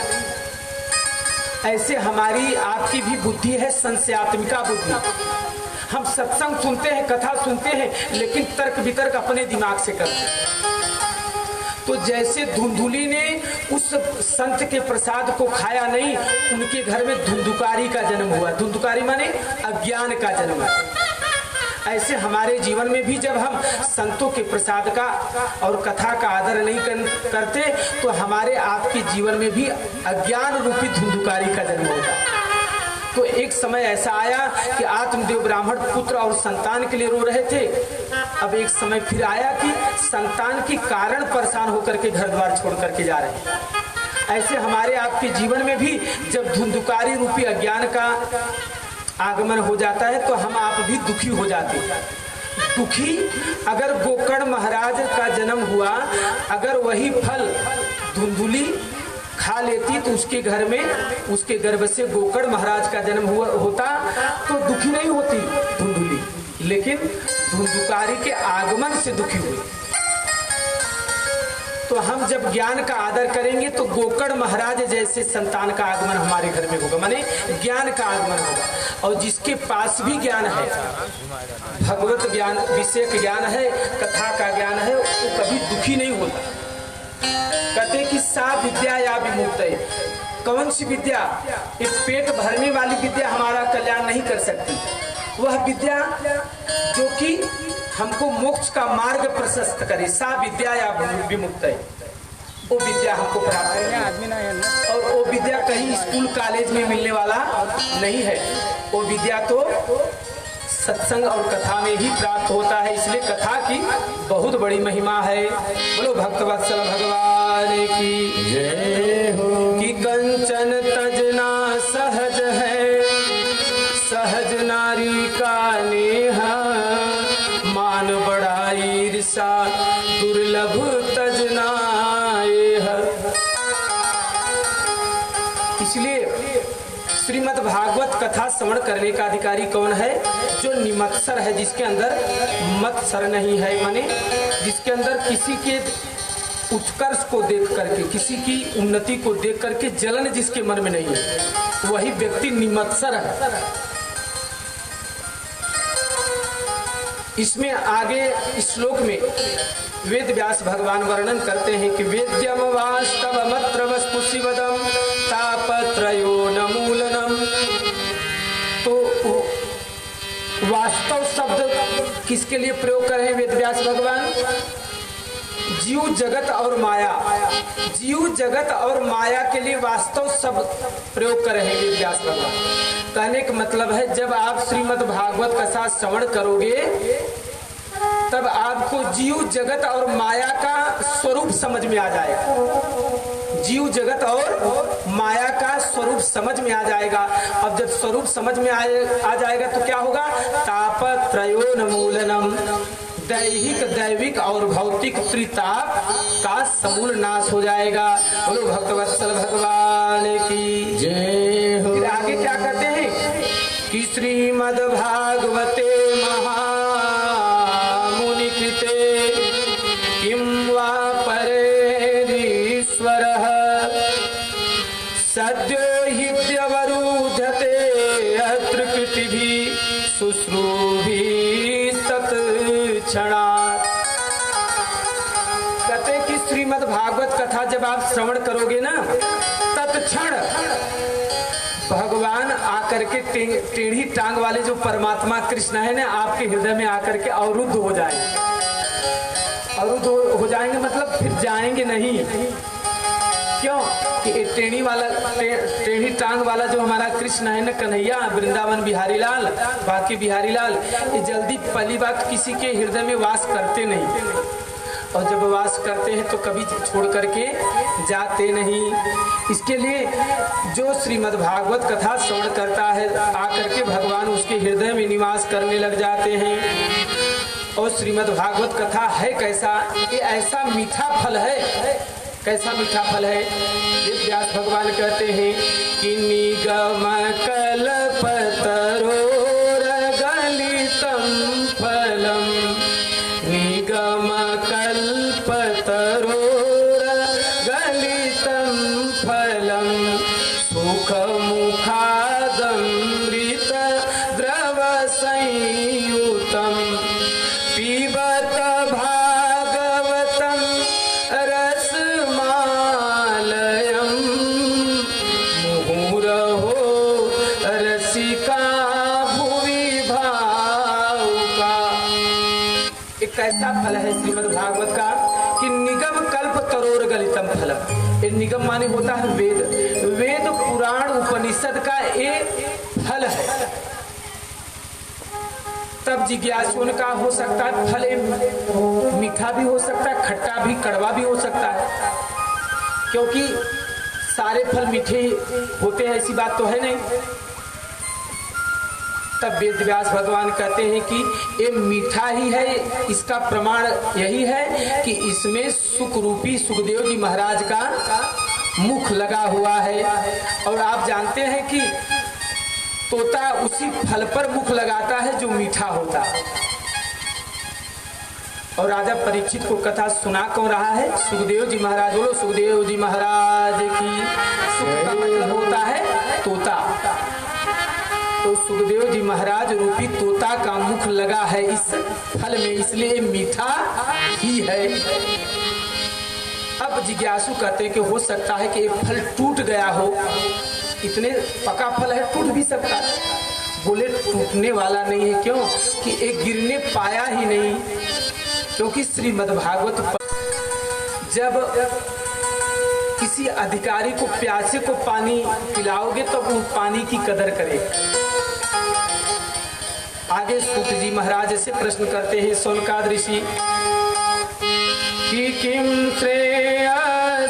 ऐसे हमारी आपकी भी बुद्धि है संशयात्मिका बुद्धि। हम सत्संग सुनते हैं, कथा सुनते हैं, लेकिन तर्क वितर्क अपने दिमाग से करते हैं। तो जैसे धुंधुली ने उस संत के प्रसाद को खाया नहीं, उनके घर में धुंधुकारी का जन्म हुआ। धुंधुकारी माने अज्ञान का जन्म है। ऐसे हमारे जीवन में भी जब हम संतों के प्रसाद का और कथा का आदर नहीं करते तो हमारे आपके जीवन में भी अज्ञान रूपी धुंधुकारी का जन्म होगा। तो एक समय ऐसा आया कि आत्मदेव ब्राह्मण पुत्र और संतान के लिए रो रहे थे। अब एक समय फिर आया कि संतान के कारण परेशान होकर के घर द्वार छोड़ करके जा रहे हैं। ऐसे हमारे आपके जीवन में भी जब धुंधुकारी रूपी अज्ञान का आगमन हो जाता है तो हम आप भी दुखी हो जाते हैं। दुखी, अगर गोकर्ण महाराज का जन्म हुआ, अगर वही फल धुंधुली खा लेती तो उसके घर में, उसके गर्भ से गोकर्ण महाराज का जन्म होता तो दुखी नहीं होती धुंधुली, लेकिन धुंधुकारी के आगमन से दुखी हुई। तो हम जब ज्ञान का आदर करेंगे तो गोकर्ण महाराज जैसे संतान का आगमन हमारे घर में होगा, माने ज्ञान का आगमन होगा। और जिसके पास भी ज्ञान है, भगवत ज्ञान, विषय ज्ञान है, कथा का ज्ञान है, वो कभी दुखी नहीं होता। कहते कि सा विद्या या विमुक्त है। कौन सी विद्या? ये पेट भरने वाली विद्या हमारा कल्याण नहीं कर सकती। वह विद्या जो कि हमको मोक्ष का मार्ग प्रशस्त करे, सा विद्या या विमुक्त है, वो विद्या हमको प्राप्त है। और वो विद्या कहीं स्कूल कॉलेज में मिलने वाला नहीं है। वो विद्या तो सत्संग और कथा में ही प्राप्त होता है। इसलिए कथा की बहुत बड़ी महिमा है। बोलो भक्तवत्सल भगवान की जय हो। कि कंचन तजना सहज है, सहज नारी का नेहा, मान बड़ा ईर्षा दुर्लभ तजना। इसलिए श्रीमद् भागवत कथा श्रवण करने का अधिकारी कौन है? जो निमत्सर है, जिसके अंदर मत्सर नहीं है, माने जिसके अंदर किसी के उत्कर्ष को देख करके, किसी की उन्नति को देख करके जलन जिसके मन में नहीं है, वही व्यक्ति निमत्सर है। इसमें आगे श्लोक में वेद व्यास भगवान वर्णन करते हैं कि वेद्यम वास्तवमत्र वस्तु शिवदम तापत्रयो न मूलनम। तो वास्तव शब्द किसके लिए प्रयोग कर रहे हैं वेद व्यास भगवान? जीव जगत और माया, जीव जगत और माया के लिए वास्तव शब्द प्रयोग कर रहे हैं वेद व्यास भगवान। कहने का मतलब है जब आप श्रीमद् भागवत का साथ श्रवण करोगे तब आपको जीव जगत और माया का स्वरूप समझ में आ जाएगा। जीव जगत और माया का स्वरूप समझ में आ जाएगा। अब जब स्वरूप समझ में आ जाएगा तो क्या होगा? तापत्रयो न मूलनम, दैहिक, दैविक और भौतिक त्रिताप का समूल नाश हो जाएगा। बोलो भक्तवत्सल भगवान की जय हो। फिर आगे क्या कहते हैं कि श्रीमद् भागवते महा शुश्रूभी तत्क्षणात्। कहते कि श्रीमद् भागवत कथा जब आप श्रवण करोगे ना, तत्क्षण भगवान आकर के टेढ़ी टांग वाले जो परमात्मा कृष्ण है ना, आपके हृदय में आकर के अवरुद्ध हो जाएंगे। अवरुद्ध हो जाएंगे मतलब फिर जाएंगे नहीं। क्यों कि टेढ़ी टांग वाला जो हमारा कृष्ण है ना, कन्हैया, वृंदावन बिहारी लाल, बाकी बिहारी लाल, ये जल्दी पहली बात किसी के हृदय में वास करते नहीं, और जब वास करते हैं तो कभी छोड़ करके जाते नहीं। इसके लिए जो श्रीमद् भागवत कथा श्रवण करता है, आकर के भगवान उसके हृदय में निवास करने लग जाते हैं। और श्रीमद् भागवत कथा है कैसा, ये ऐसा मीठा फल है, कैसा मीठा फल है। व्यास भगवान कहते हैं कि निगम कल्पतरोर गलितम फलम, निगम कल्पतरोर गलितम फलम, सुख मुखादमृत द्रव संयुतम, पिबत भागवतम रसमालयम, मुहुरहो रसिका भुवि भावुका। एक ऐसा फल है श्रीमद् भागवत का कि निगम कल्प तरोर गलितम फलम। ये निगम माने होता है वेद, वेद पुराण उपनिषद का एक फल है। तब जिज्ञासुन का हो सकता है फल मीठा भी हो सकता है, खट्टा भी, कड़वा भी हो सकता है, क्योंकि सारे फल मीठे होते हैं ऐसी बात तो है नहीं। तब वेद व्यास भगवान कहते हैं कि ये मीठा ही है, इसका प्रमाण यही है कि इसमें सुख रूपी सुखदेव जी महाराज का मुख लगा हुआ है। और आप जानते हैं कि तोता उसी फल पर मुख लगाता है जो मीठा होता है। और राजा परीक्षित को कथा सुना कौन रहा है? सुखदेव जी महाराज। बोलो सुखदेव जी महाराज की। सुख का मतलब होता है तोता, तो सुखदेव जी महाराज रूपी तोता का मुख लगा है इस फल में, इसलिए मीठा ही है। अब जिज्ञासु कहते हैं कि हो सकता है कि एक फल टूट गया हो, इतने पका फल है, टूट भी सकता है। बोले टूटने वाला नहीं है, क्यों कि एक गिरने पाया ही नहीं, क्योंकि श्रीमद् भागवत जब किसी अधिकारी को, प्यासे को पानी पिलाओगे तो वो पानी की कदर करे। आगे सूत जी महाराज से प्रश्न करते हैं सौनकाद ऋषि कि किम श्रेय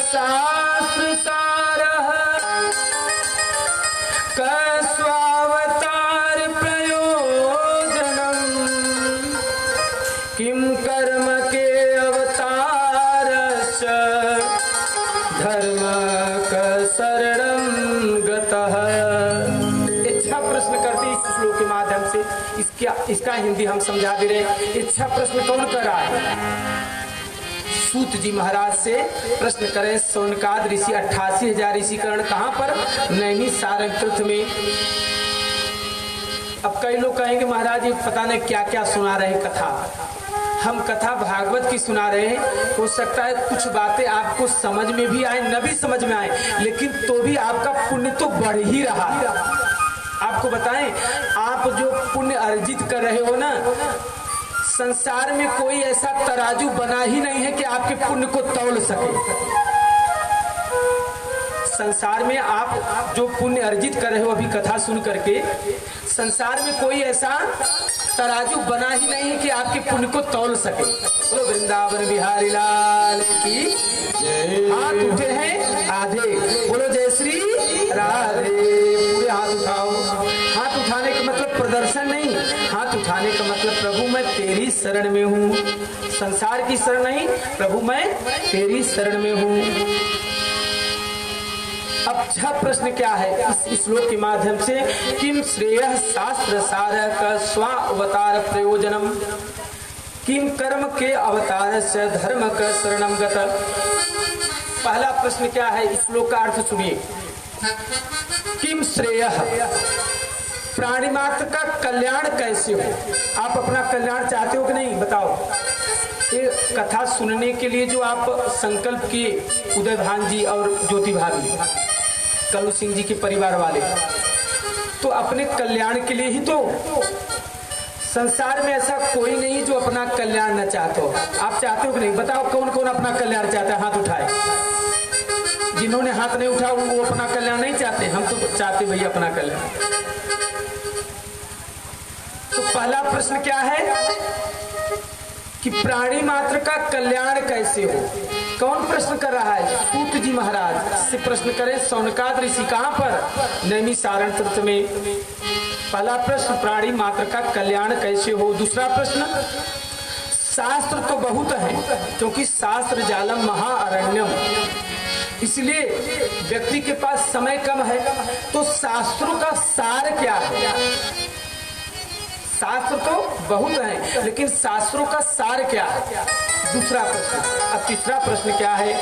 शास्त्र सारः कस्वावतार प्रयोजनम, किम कर्म के अवतारस्य धर्म का शरणं गतः। इच्छा प्रश्न करते इस श्लोक के माध्यम से, इसका हिंदी हम समझा दे रहे। इच्छा प्रश्न कौन कर रहा है? सूत जी महाराज से प्रश्न करें सौनकाद ऋषि। 88,000 ऋषिकरण कहाँ पर? नैनी सारंकृत में। अब कई लोग कहेंगे महाराज ये पता नहीं क्या क्या सुना रहे कथा। हम कथा भागवत की सुना रहे हैं, हो सकता है कुछ बातें आपको समझ में भी आए, न भी समझ में आए, लेकिन तो भी आपका पुण्य तो बढ़ ही रहा है। आपको बताएं, आप जो पुण्य अर्जित कर रहे हो ना, संसार में कोई ऐसा तराजू बना ही नहीं है कि आपके पुण्य को तौल सके। संसार में आप जो पुण्य अर्जित कर रहे हो अभी कथा सुन करके, संसार में कोई ऐसा तराजू बना ही नहीं है कि आपके पुण्य को तौल सके। बोलो वृंदावन बिहारी लाल की जय। हाथ उठे हैं आधे, बोलो जय श्री राधे। पूरे हाथ उठाओ। हाथ उठाने का मतलब प्रदर्शन नहीं, हाथ उठाने का मतलब प्रभु मैं तेरी शरण में हूँ, संसार की शरण नहीं, प्रभु मैं तेरी शरण में हूँ। अब 6 प्रश्न क्या है इस श्लोक के माध्यम से? किम श्रेयः शास्त्र सारः का स्वावतार प्रयोजनम, किम कर्म के अवतार से धर्म का शरणम गत। पहला प्रश्न क्या है इस श्लोक का अर्थ सुनिए। किम श्रेयः, प्राणी मात्र का कल्याण कैसे हो? आप अपना कल्याण चाहते हो कि नहीं, बताओ। ये कथा सुनने के लिए जो आप संकल्प किए, उदय भान जी और ज्योति भाभी, कल्लू सिंह जी के परिवार वाले, तो अपने कल्याण के लिए ही तो। संसार में ऐसा कोई नहीं जो अपना कल्याण न चाहते हो। आप चाहते हो कि नहीं, बताओ कौन कौन अपना कल्याण चाहता है, हाथ उठाए। जिन्होंने हाथ नहीं उठा वो अपना कल्याण नहीं चाहते। हम तो चाहते भैया अपना कल्याण। तो पहला प्रश्न क्या है कि प्राणी मात्र का कल्याण कैसे हो? कौन प्रश्न कर रहा है? सूत जी महाराज से प्रश्न करें। सौनकाद ऋषि कहां पर? नैमिषारण्य तंत्र में। पहला प्रश्न, प्राणी मात्र का कल्याण कैसे हो। दूसरा प्रश्न, शास्त्र तो बहुत है, क्योंकि शास्त्र जालम महाअरण्यम, इसलिए व्यक्ति के पास समय कम है, तो शास्त्रों का सार क्या है? शास्त्र तो बहुत है, लेकिन शास्त्रों का सार क्या है? दूसरा प्रश्न। अब तीसरा प्रश्न क्या है?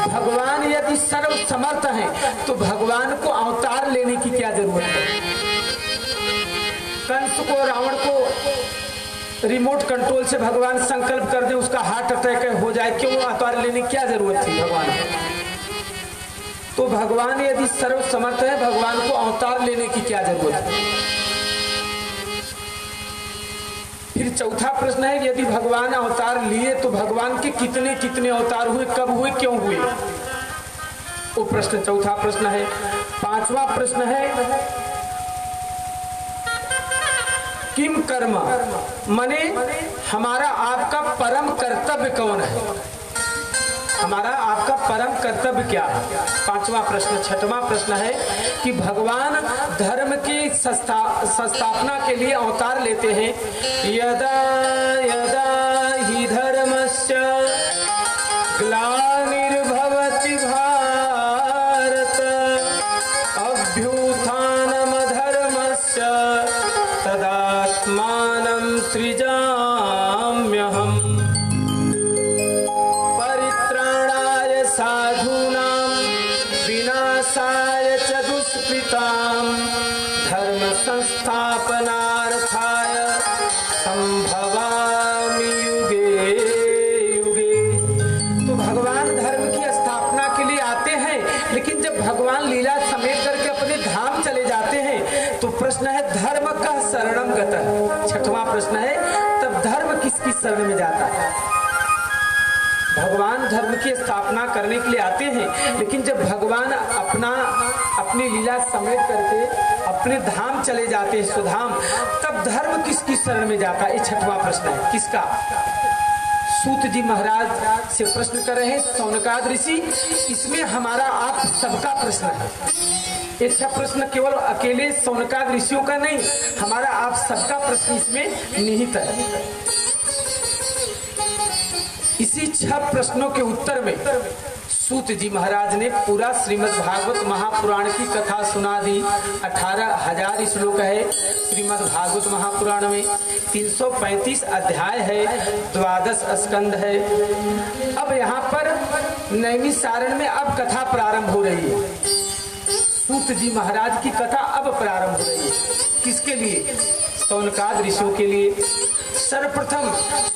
भगवान यदि सर्व समर्थ हैं, तो भगवान को अवतार लेने की क्या जरूरत है? कंस को, रावण को रिमोट कंट्रोल से भगवान संकल्प कर दे उसका हार्ट अटैक हो जाए, क्यों अवतार लेने की क्या जरूरत थी भगवान को? तो भगवान यदि सर्व समर्थ है, भगवान को अवतार लेने की क्या जरूरत है? फिर चौथा प्रश्न है, यदि भगवान अवतार लिए तो भगवान के कितने कितने अवतार हुए, कब हुए, क्यों हुए? वो प्रश्न चौथा प्रश्न है। पांचवा प्रश्न है, किम कर्म, माने हमारा आपका परम कर्तव्य कौन है? हमारा आपका परम कर्तव्य क्या है? पांचवा प्रश्न। छठवां प्रश्न है कि भगवान धर्म की संस्थापना के लिए अवतार लेते हैं। यदा यदा हि धर्मस्य ग्लानिर्भवति भारत अभ्युत्थानम धर्मस्य तदात्मानं सृजाम्यहम् साधूनां विनाशाय च दुष्कृतां धर्म संस्थापनार्थाय संभवामि युगे युगे। तो भगवान धर्म की स्थापना के लिए आते हैं, लेकिन जब भगवान लीला समेट करके अपने धाम चले जाते हैं तो प्रश्न है धर्म का शरणम गतः। छठवां प्रश्न है, तब धर्म किसकी शरण में जाता है? भगवान धर्म की स्थापना करने के लिए आते हैं, लेकिन जब भगवान अपनी लीला समेट करके अपने धाम चले जाते हैं, सुधाम, तब धर्म किसकी शरण में जाता है? ये छठवां प्रश्न है। किसका? सूत जी महाराज से प्रश्न कर रहे हैं सौनकाद ऋषि। इसमें हमारा आप सबका प्रश्न है। ये छह प्रश्न केवल अकेले सौनकाद ऋषियों का नहीं, हमारा आप सबका प्रश्न इसमें निहित है। इसी छह प्रश्नों के उत्तर में सूत जी महाराज ने पूरा श्रीमद् भागवत महापुराण की कथा सुना दी। 18,000 श्लोक है श्रीमद् भागवत महापुराण में, 335 अध्याय है, 12 स्कंद है। अब यहाँ पर नैमिषारण्य में अब कथा प्रारंभ हो रही है। सूत जी महाराज की कथा अब प्रारंभ हो रही है। किसके लिए? सौनकाद ऋषियों के लिए। सर्वप्रथम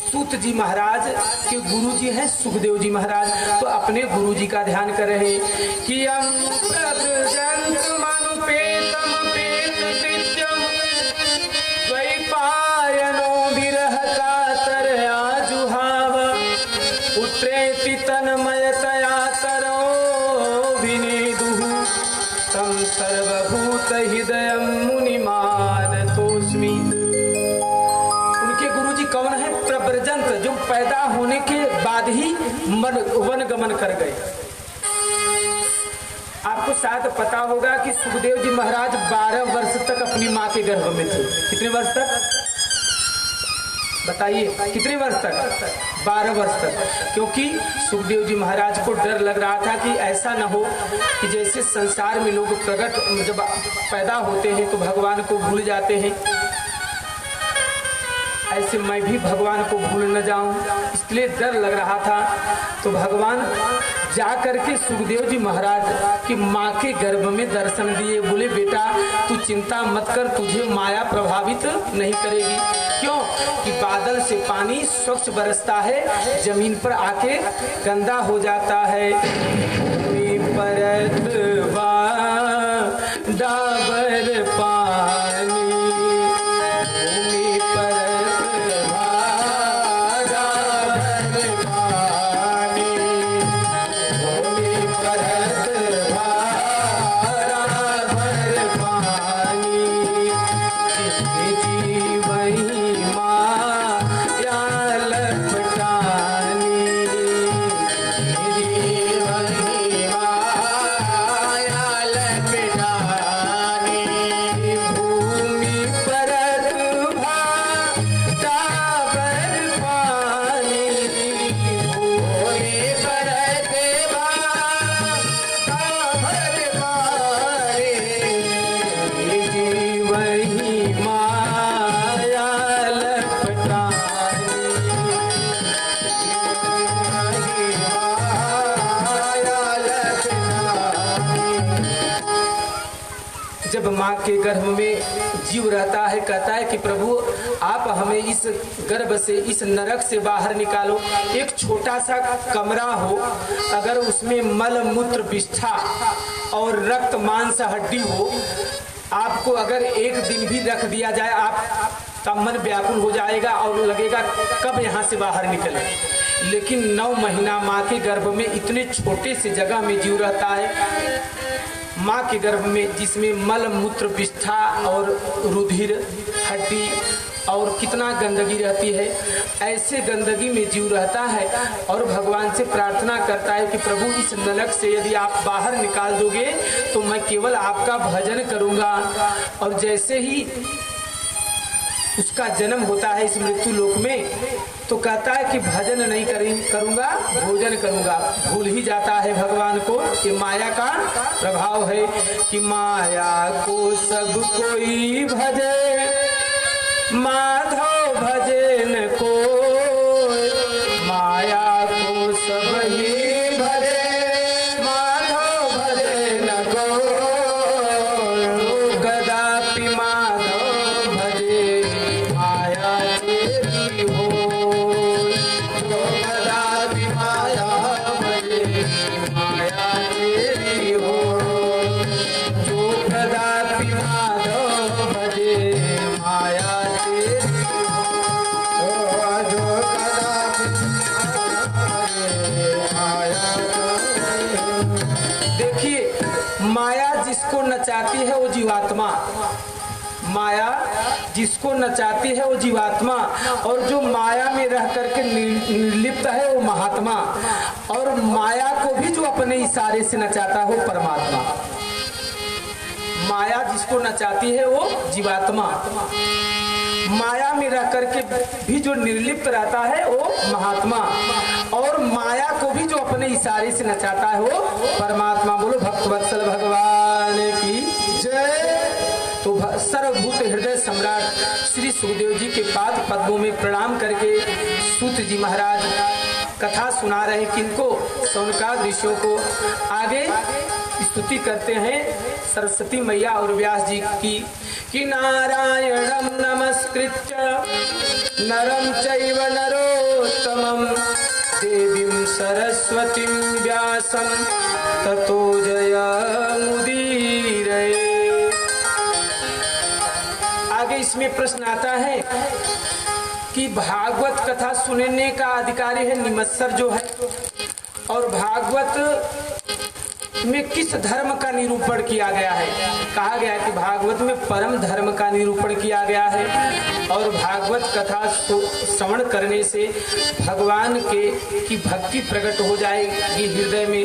सूत जी महाराज के गुरु जी हैं सुखदेव जी महाराज, तो अपने गुरु जी का ध्यान कर रहे कि तन्मयतया तरो विनेदुः तं सर्वभूत हृदय मुनिमानतोस्मि। कौन है? प्रव्रजंत, जो पैदा होने के बाद ही वन गमन कर गए। आपको शायद पता होगा कि सुखदेव जी महाराज 12 वर्ष तक अपनी माँ के गर्भ में थे। कितने वर्ष तक बताइए? कितने वर्ष तक? 12 वर्ष तक। क्योंकि सुखदेव जी महाराज को डर लग रहा था कि ऐसा न हो कि जैसे संसार में लोग प्रकट जब पैदा होते हैं तो भगवान को भूल जाते हैं, ऐसे मैं भी भगवान को भूल न जाऊं, इसलिए डर लग रहा था। तो भगवान जा करके सुखदेव जी महाराज की माँ के गर्भ में दर्शन दिए। बोले बेटा तू चिंता मत कर, तुझे माया प्रभावित नहीं करेगी। क्यों कि बादल से पानी स्वच्छ बरसता है, जमीन पर आके गंदा हो जाता है। भूमि परत डाबर पानी, भूमि परत डाबर पानी, भूमि परत डाबर पानी, जिसके जीवही माया लपटानी, जीवही माया लपटानी, भूमि परत डाबर पानी, भूमि परत डाबर पानी, जीवही माया लपटानी, माया लपटानी। जब माँ के गर्भ में जीव रहता है, कहता है कि प्रभु आप हमें इस गर्भ से, इस नरक से बाहर निकालो। एक छोटा सा कमरा हो, अगर उसमें मल मूत्र विष्ठा और रक्त मांस हड्डी हो, आपको अगर एक दिन भी रख दिया जाए, आपका मन व्याकुल हो जाएगा और लगेगा कब यहाँ से बाहर निकले। लेकिन 9 महीना माँ के गर्भ में इतने छोटे से जगह में जीव रहता है, माँ के गर्भ में, जिसमें मल मूत्र विष्ठा और रुधिर हड्डी और कितना गंदगी रहती है। ऐसे गंदगी में जीव रहता है और भगवान से प्रार्थना करता है कि प्रभु इस नरक से यदि आप बाहर निकाल दोगे तो मैं केवल आपका भजन करूंगा। और जैसे ही उसका जन्म होता है इस मृत्यु लोक में, तो कहता है कि भजन नहीं करूंगा, भोजन करूंगा। भूल ही जाता है भगवान को। ये माया का प्रभाव है कि माया को सब कोई भजे, माधव भजन को, माया को सब ही भजे, माधव भजन को, कदापि माधव भजे माया तेरी हो, जो कदापि माया भजे माया तेरी हो, जो कदापि माधव भजे माया तेरी हो, जो कदापि माया तेरी हो। देखिए, माया जिसको नचाती है वो जीवात्मा, माया जिसको नचाती है वो जीवात्मा, और जो माया में रह करके निर्लिप्त है वो महात्मा, और माया को भी जो अपने इशारे से नचाता है वो परमात्मा। माया जिसको नचाती है वो जीवात्मा, माया में रह करके भी जो निर्लिप्त रहता है वो महात्मा, और माया को भी जो अपने इशारे से नचाता है वो परमात्मा। बोलो भक्तवत्सल भगवान की जय। तो सर्वभूत हृदय सम्राट श्री सुखदेव जी के पाद पद्मों में प्रणाम करके सूत जी महाराज कथा सुना रहे, किनको, सौनकाद ऋषियों को। आगे स्तुति करते हैं सरस्वती मैया और व्यास जी की कि नारायणं नमस्कृत्य नरं चैव नरोत्तमं देवीं सरस्वतीं व्यासं ततो जयमुदीरये। आगे इसमें प्रश्न आता है कि भागवत कथा सुनने का अधिकारी है निमत्सर जो है, और भागवत में किस धर्म का निरूपण किया गया है। कहा गया कि भागवत में परम धर्म का निरूपण किया गया है, और भागवत कथा श्रवण करने से भगवान की भक्ति प्रकट हो जाएगी, हृदय में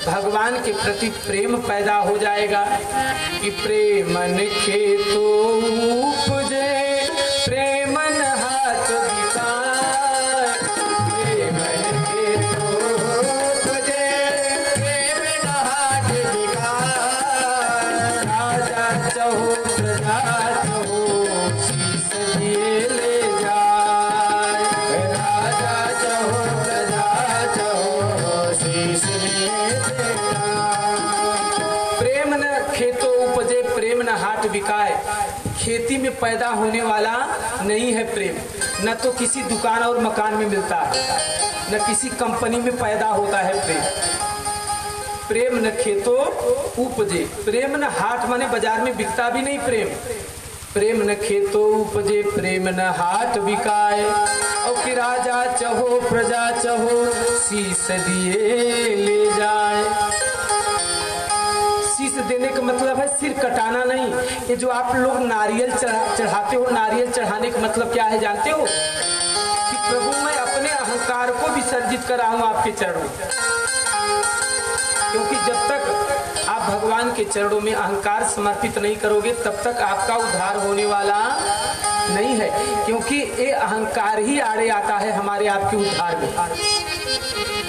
भगवान के प्रति प्रेम पैदा हो जाएगा। कि प्रेमन खेतो उपजे प्रेमन हाथ बिकाए, प्रेमन खेतो उपजे प्रेमन हाथ बिकाए, राजा चहो प्रजा चहो शीश दिए ले जाए, हाट बिकाए। खेती में पैदा होने वाला नहीं है प्रेम, न तो किसी दुकान और मकान में मिलता है, न किसी कंपनी में पैदा होता है प्रेम। प्रेम न खेतो उपजे, प्रेम न हाट माने बाजार में बिकता भी नहीं प्रेम। प्रेम न खेतो उपजे, प्रेम न हाट बिकाए। और कि राजा चहो प्रजा चहो, शीस दिए ले जाए। शीस देने का मतलब है सिर कटाना नहीं। ये जो आप लोग नारियल चढ़ाते हो, नारियल चढ़ाने का मतलब क्या है जानते हो? कि प्रभु मैं अपने अहंकार को विसर्जित कराऊं आपके चरणों, क्योंकि जब तक आप भगवान के चरणों में अहंकार समर्पित नहीं करोगे तब तक आपका उद्धार होने वाला नहीं है, क्योंकि ये अहंकार ही आड़े आता है हमारे आपके उद्धार में।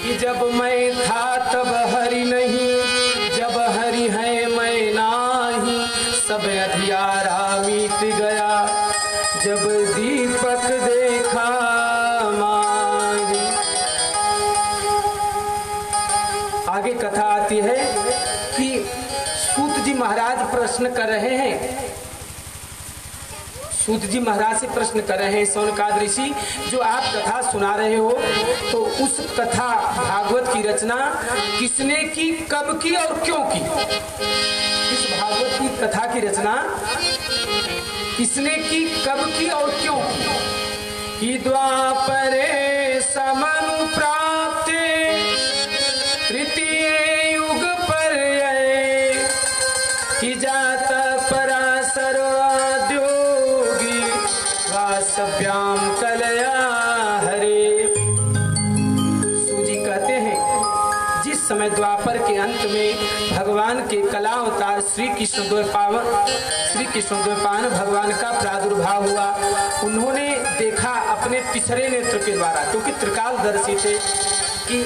कि जब मैं था तब हरि नहीं, जब हरि है मैं नाही, सब अंधियारा मिट गया, जब दीपक देखा माही। आगे कथा आती है कि सूत जी महाराज प्रश्न कर रहे हैं। सूत जी महाराज से प्रश्न कर रहे हैं, सौनकाद ऋषि जो आप कथा सुना रहे हो, तो उस कथा भागवत की रचना किसने की, कब की और क्यों की? इस भागवत की कथा की रचना किसने की, कब की और क्यों की? कि द्वापरे समनु प्राप्त तृतीय युग पर कि जात पराशर द्योगी वासव्याम कलया हरे। सूजी कहते हैं जिस समय द्वापर के अंत में भगवान के कला अवतार श्री कृष्ण द्वैपायन भगवान का प्रादुर्भाव हुआ, उन्होंने देखा अपने तीसरे नेत्र के द्वारा, क्योंकि त्रिकालदर्शी थे, कि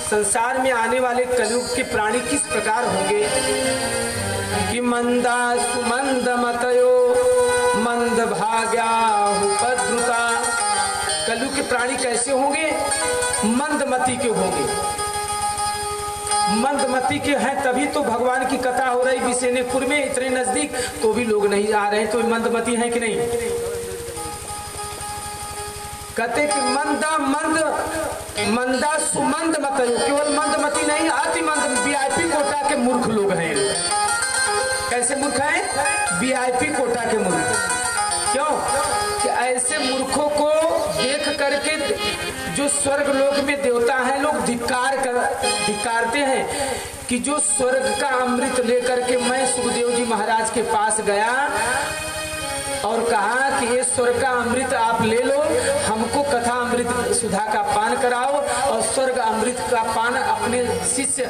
संसार में आने वाले कलयुग के प्राणी किस प्रकार होंगे। कि मंदा सुमंद मतयो मंद भाग्या उपद्रुता, कलयुग के प्राणी कैसे होंगे? मंदमती के होंगे। मंदमती के हैं तभी तो भगवान की कथा हो रही विशेनपुर में, इतने नजदीक, तो भी लोग नहीं आ रहे, तो मंदमती हैं कि नहीं? कहते कि मंदा सुमंद मतयो, केवल मंदमती नहीं, अति मंद वीआईपी कोटा के मूर्ख लोग हैं। कैसे मूर्ख हैं? वीआईपी कोटा के मूर्ख। क्यों? कि ऐसे मूर्खों को देख करके जो स्वर्ग लोक में देवता हैं लोग धिक्कारते हैं। कि जो स्वर्ग का अमृत लेकर के मैं सुखदेव जी महाराज के पास गया और कहा कि ये स्वर्ग का अमृत आप ले लो, हमको कथा अमृत सुधा का पान कराओ और स्वर्ग अमृत का पान अपने शिष्य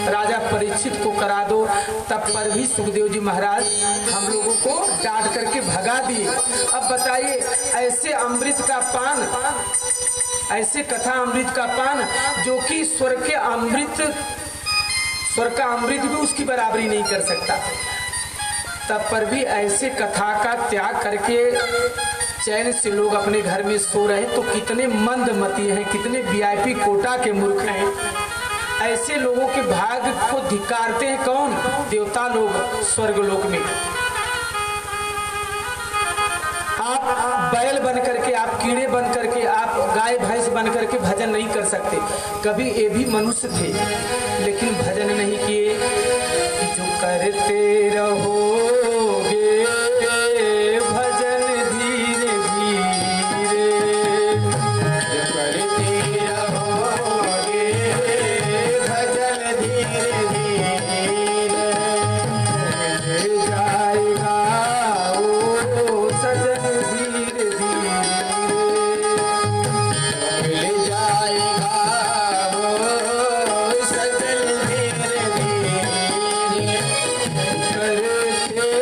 राजा परीक्षित को करा दो, तब पर भी सुखदेव जी महाराज हम लोगों को डांट करके भगा दिए। अब बताइए, ऐसे अमृत का पान, ऐसे कथा अमृत का पान जो कि स्वर्ग का अमृत भी उसकी बराबरी नहीं कर सकता, तब पर भी ऐसे कथा का त्याग करके चैन से लोग अपने घर में सो रहे, तो कितने मंदमती हैं, कितने वीआईपी कोटा के मूर्ख हैं। ऐसे लोगों के भाग्य को धिक्कारते हैं कौन? देवता लोग स्वर्ग लोक में। आप बैल बन करके, आप कीड़े बन करके, आप गाय भैंस बन करके भजन नहीं कर सकते। कभी ये भी मनुष्य थे लेकिन भजन नहीं किए। जो करते रहोगे भजन धीरे धीरे, जो करते रहोगे भजन धीरे धीरे, मिल जाएगा वो सजन धीरे धीरे, मिल जाएगा वो सजन धीरे धीरे। करते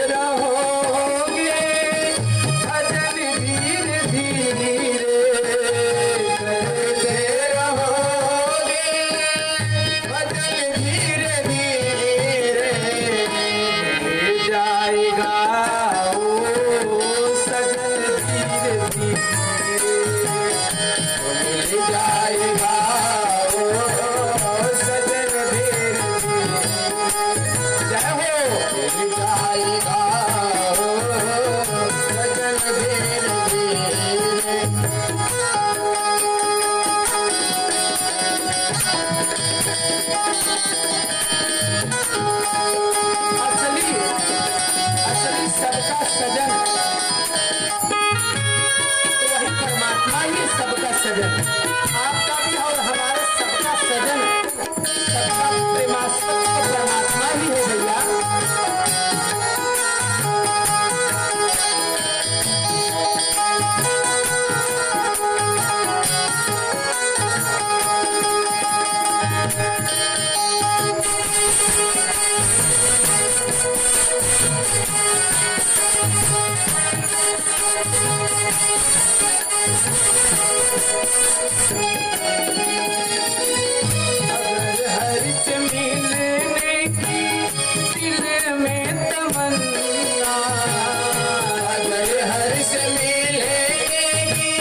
अगर हरि से मिलने की दिल में तमन्ना, अगर हर से मिलेगी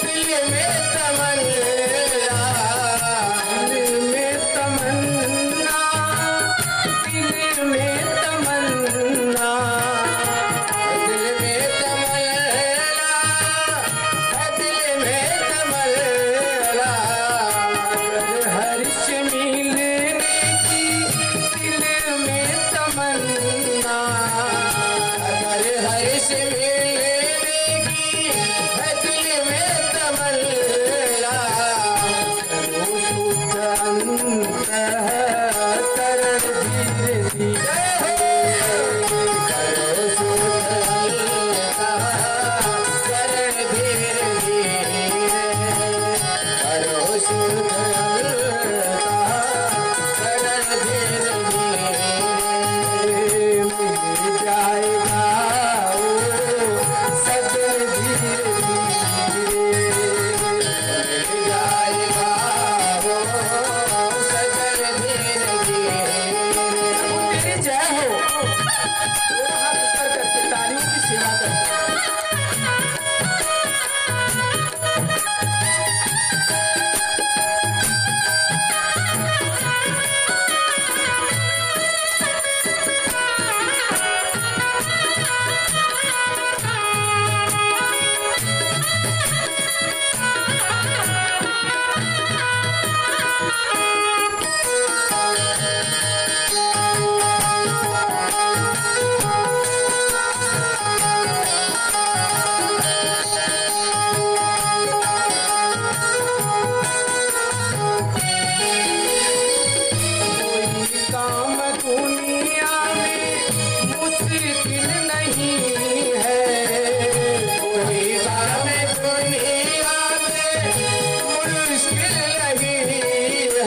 दिल में तमन्ना, दिल में तमन्ना, दिल में तमन्ना, दिल में तमन्ना, दिल में तमन्ना, अगर हरि से मिलने की दिल में तमन्ना, अगर हर से मिलेगी दिल में तमन्ना, करो शुद्ध अंतःकरण धीरे धीरे, करो शुद्ध अंतःकरण धीरे धीरे, करो शुद्ध अंतःकरण धीरे धीरे, मिल जाएगा वो सजन धीरे धीरे, मिल जाएगा वो सजन धीरे धीरे। तेरी जय हो। दोनों हाथ ऊपर करके तालियों की सेवा करते। कोई काम दुनिया में मुश्किल नहीं है, कोई काम दुनिया में मुश्किल नहीं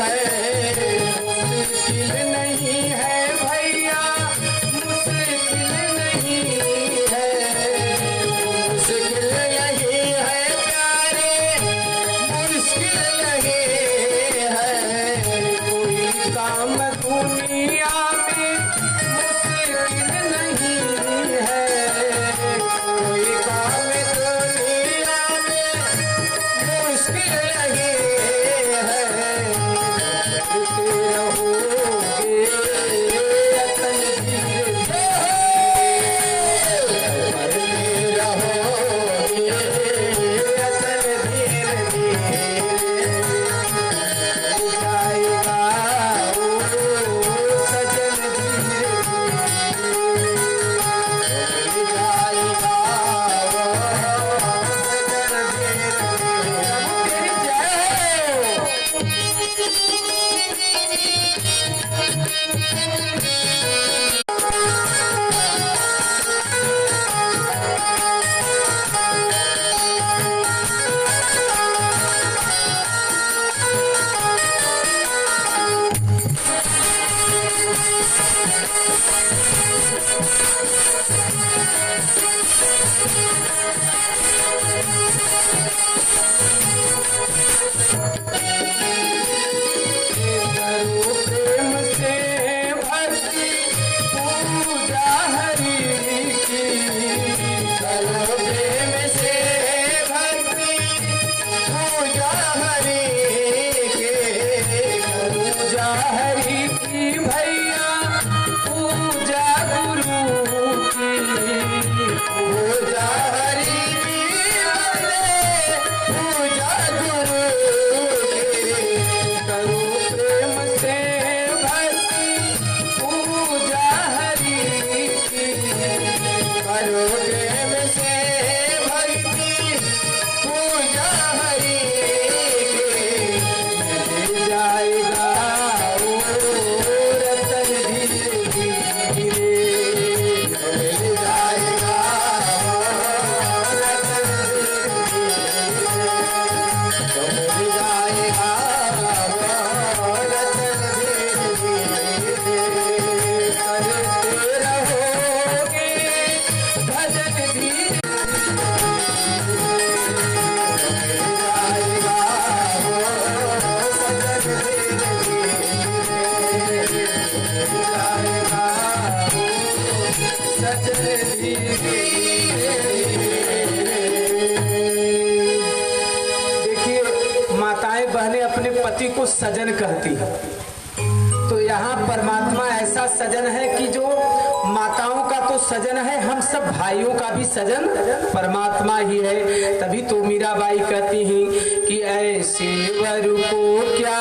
है, मुश्किल नहीं है भैया, मुश्किल नहीं है, मुश्किल नहीं है प्यारे, मुश्किल नहीं है, कोई काम दुनिया में मुश्किल नहीं है, कोई काम दुनिया में मुश्किल नहीं है, करते रहोगे यतन धीरे धीरे, करते रहोगे यतन धीरे धीरे, मिल जाएगा वो सजन धीरे धीरे, मिल जाएगा वो सजन धीरे धीरे। तेरी जय हो। करो प्रेम से भक्ति सृष्टि को सजन कहती है। तो यहाँ परमात्मा ऐसा सजन है कि जो माताओं का तो सजन है, हम सब भाइयों का भी सजन परमात्मा ही है। तभी तो मीराबाई कहती हैं कि ऐसे वर को क्या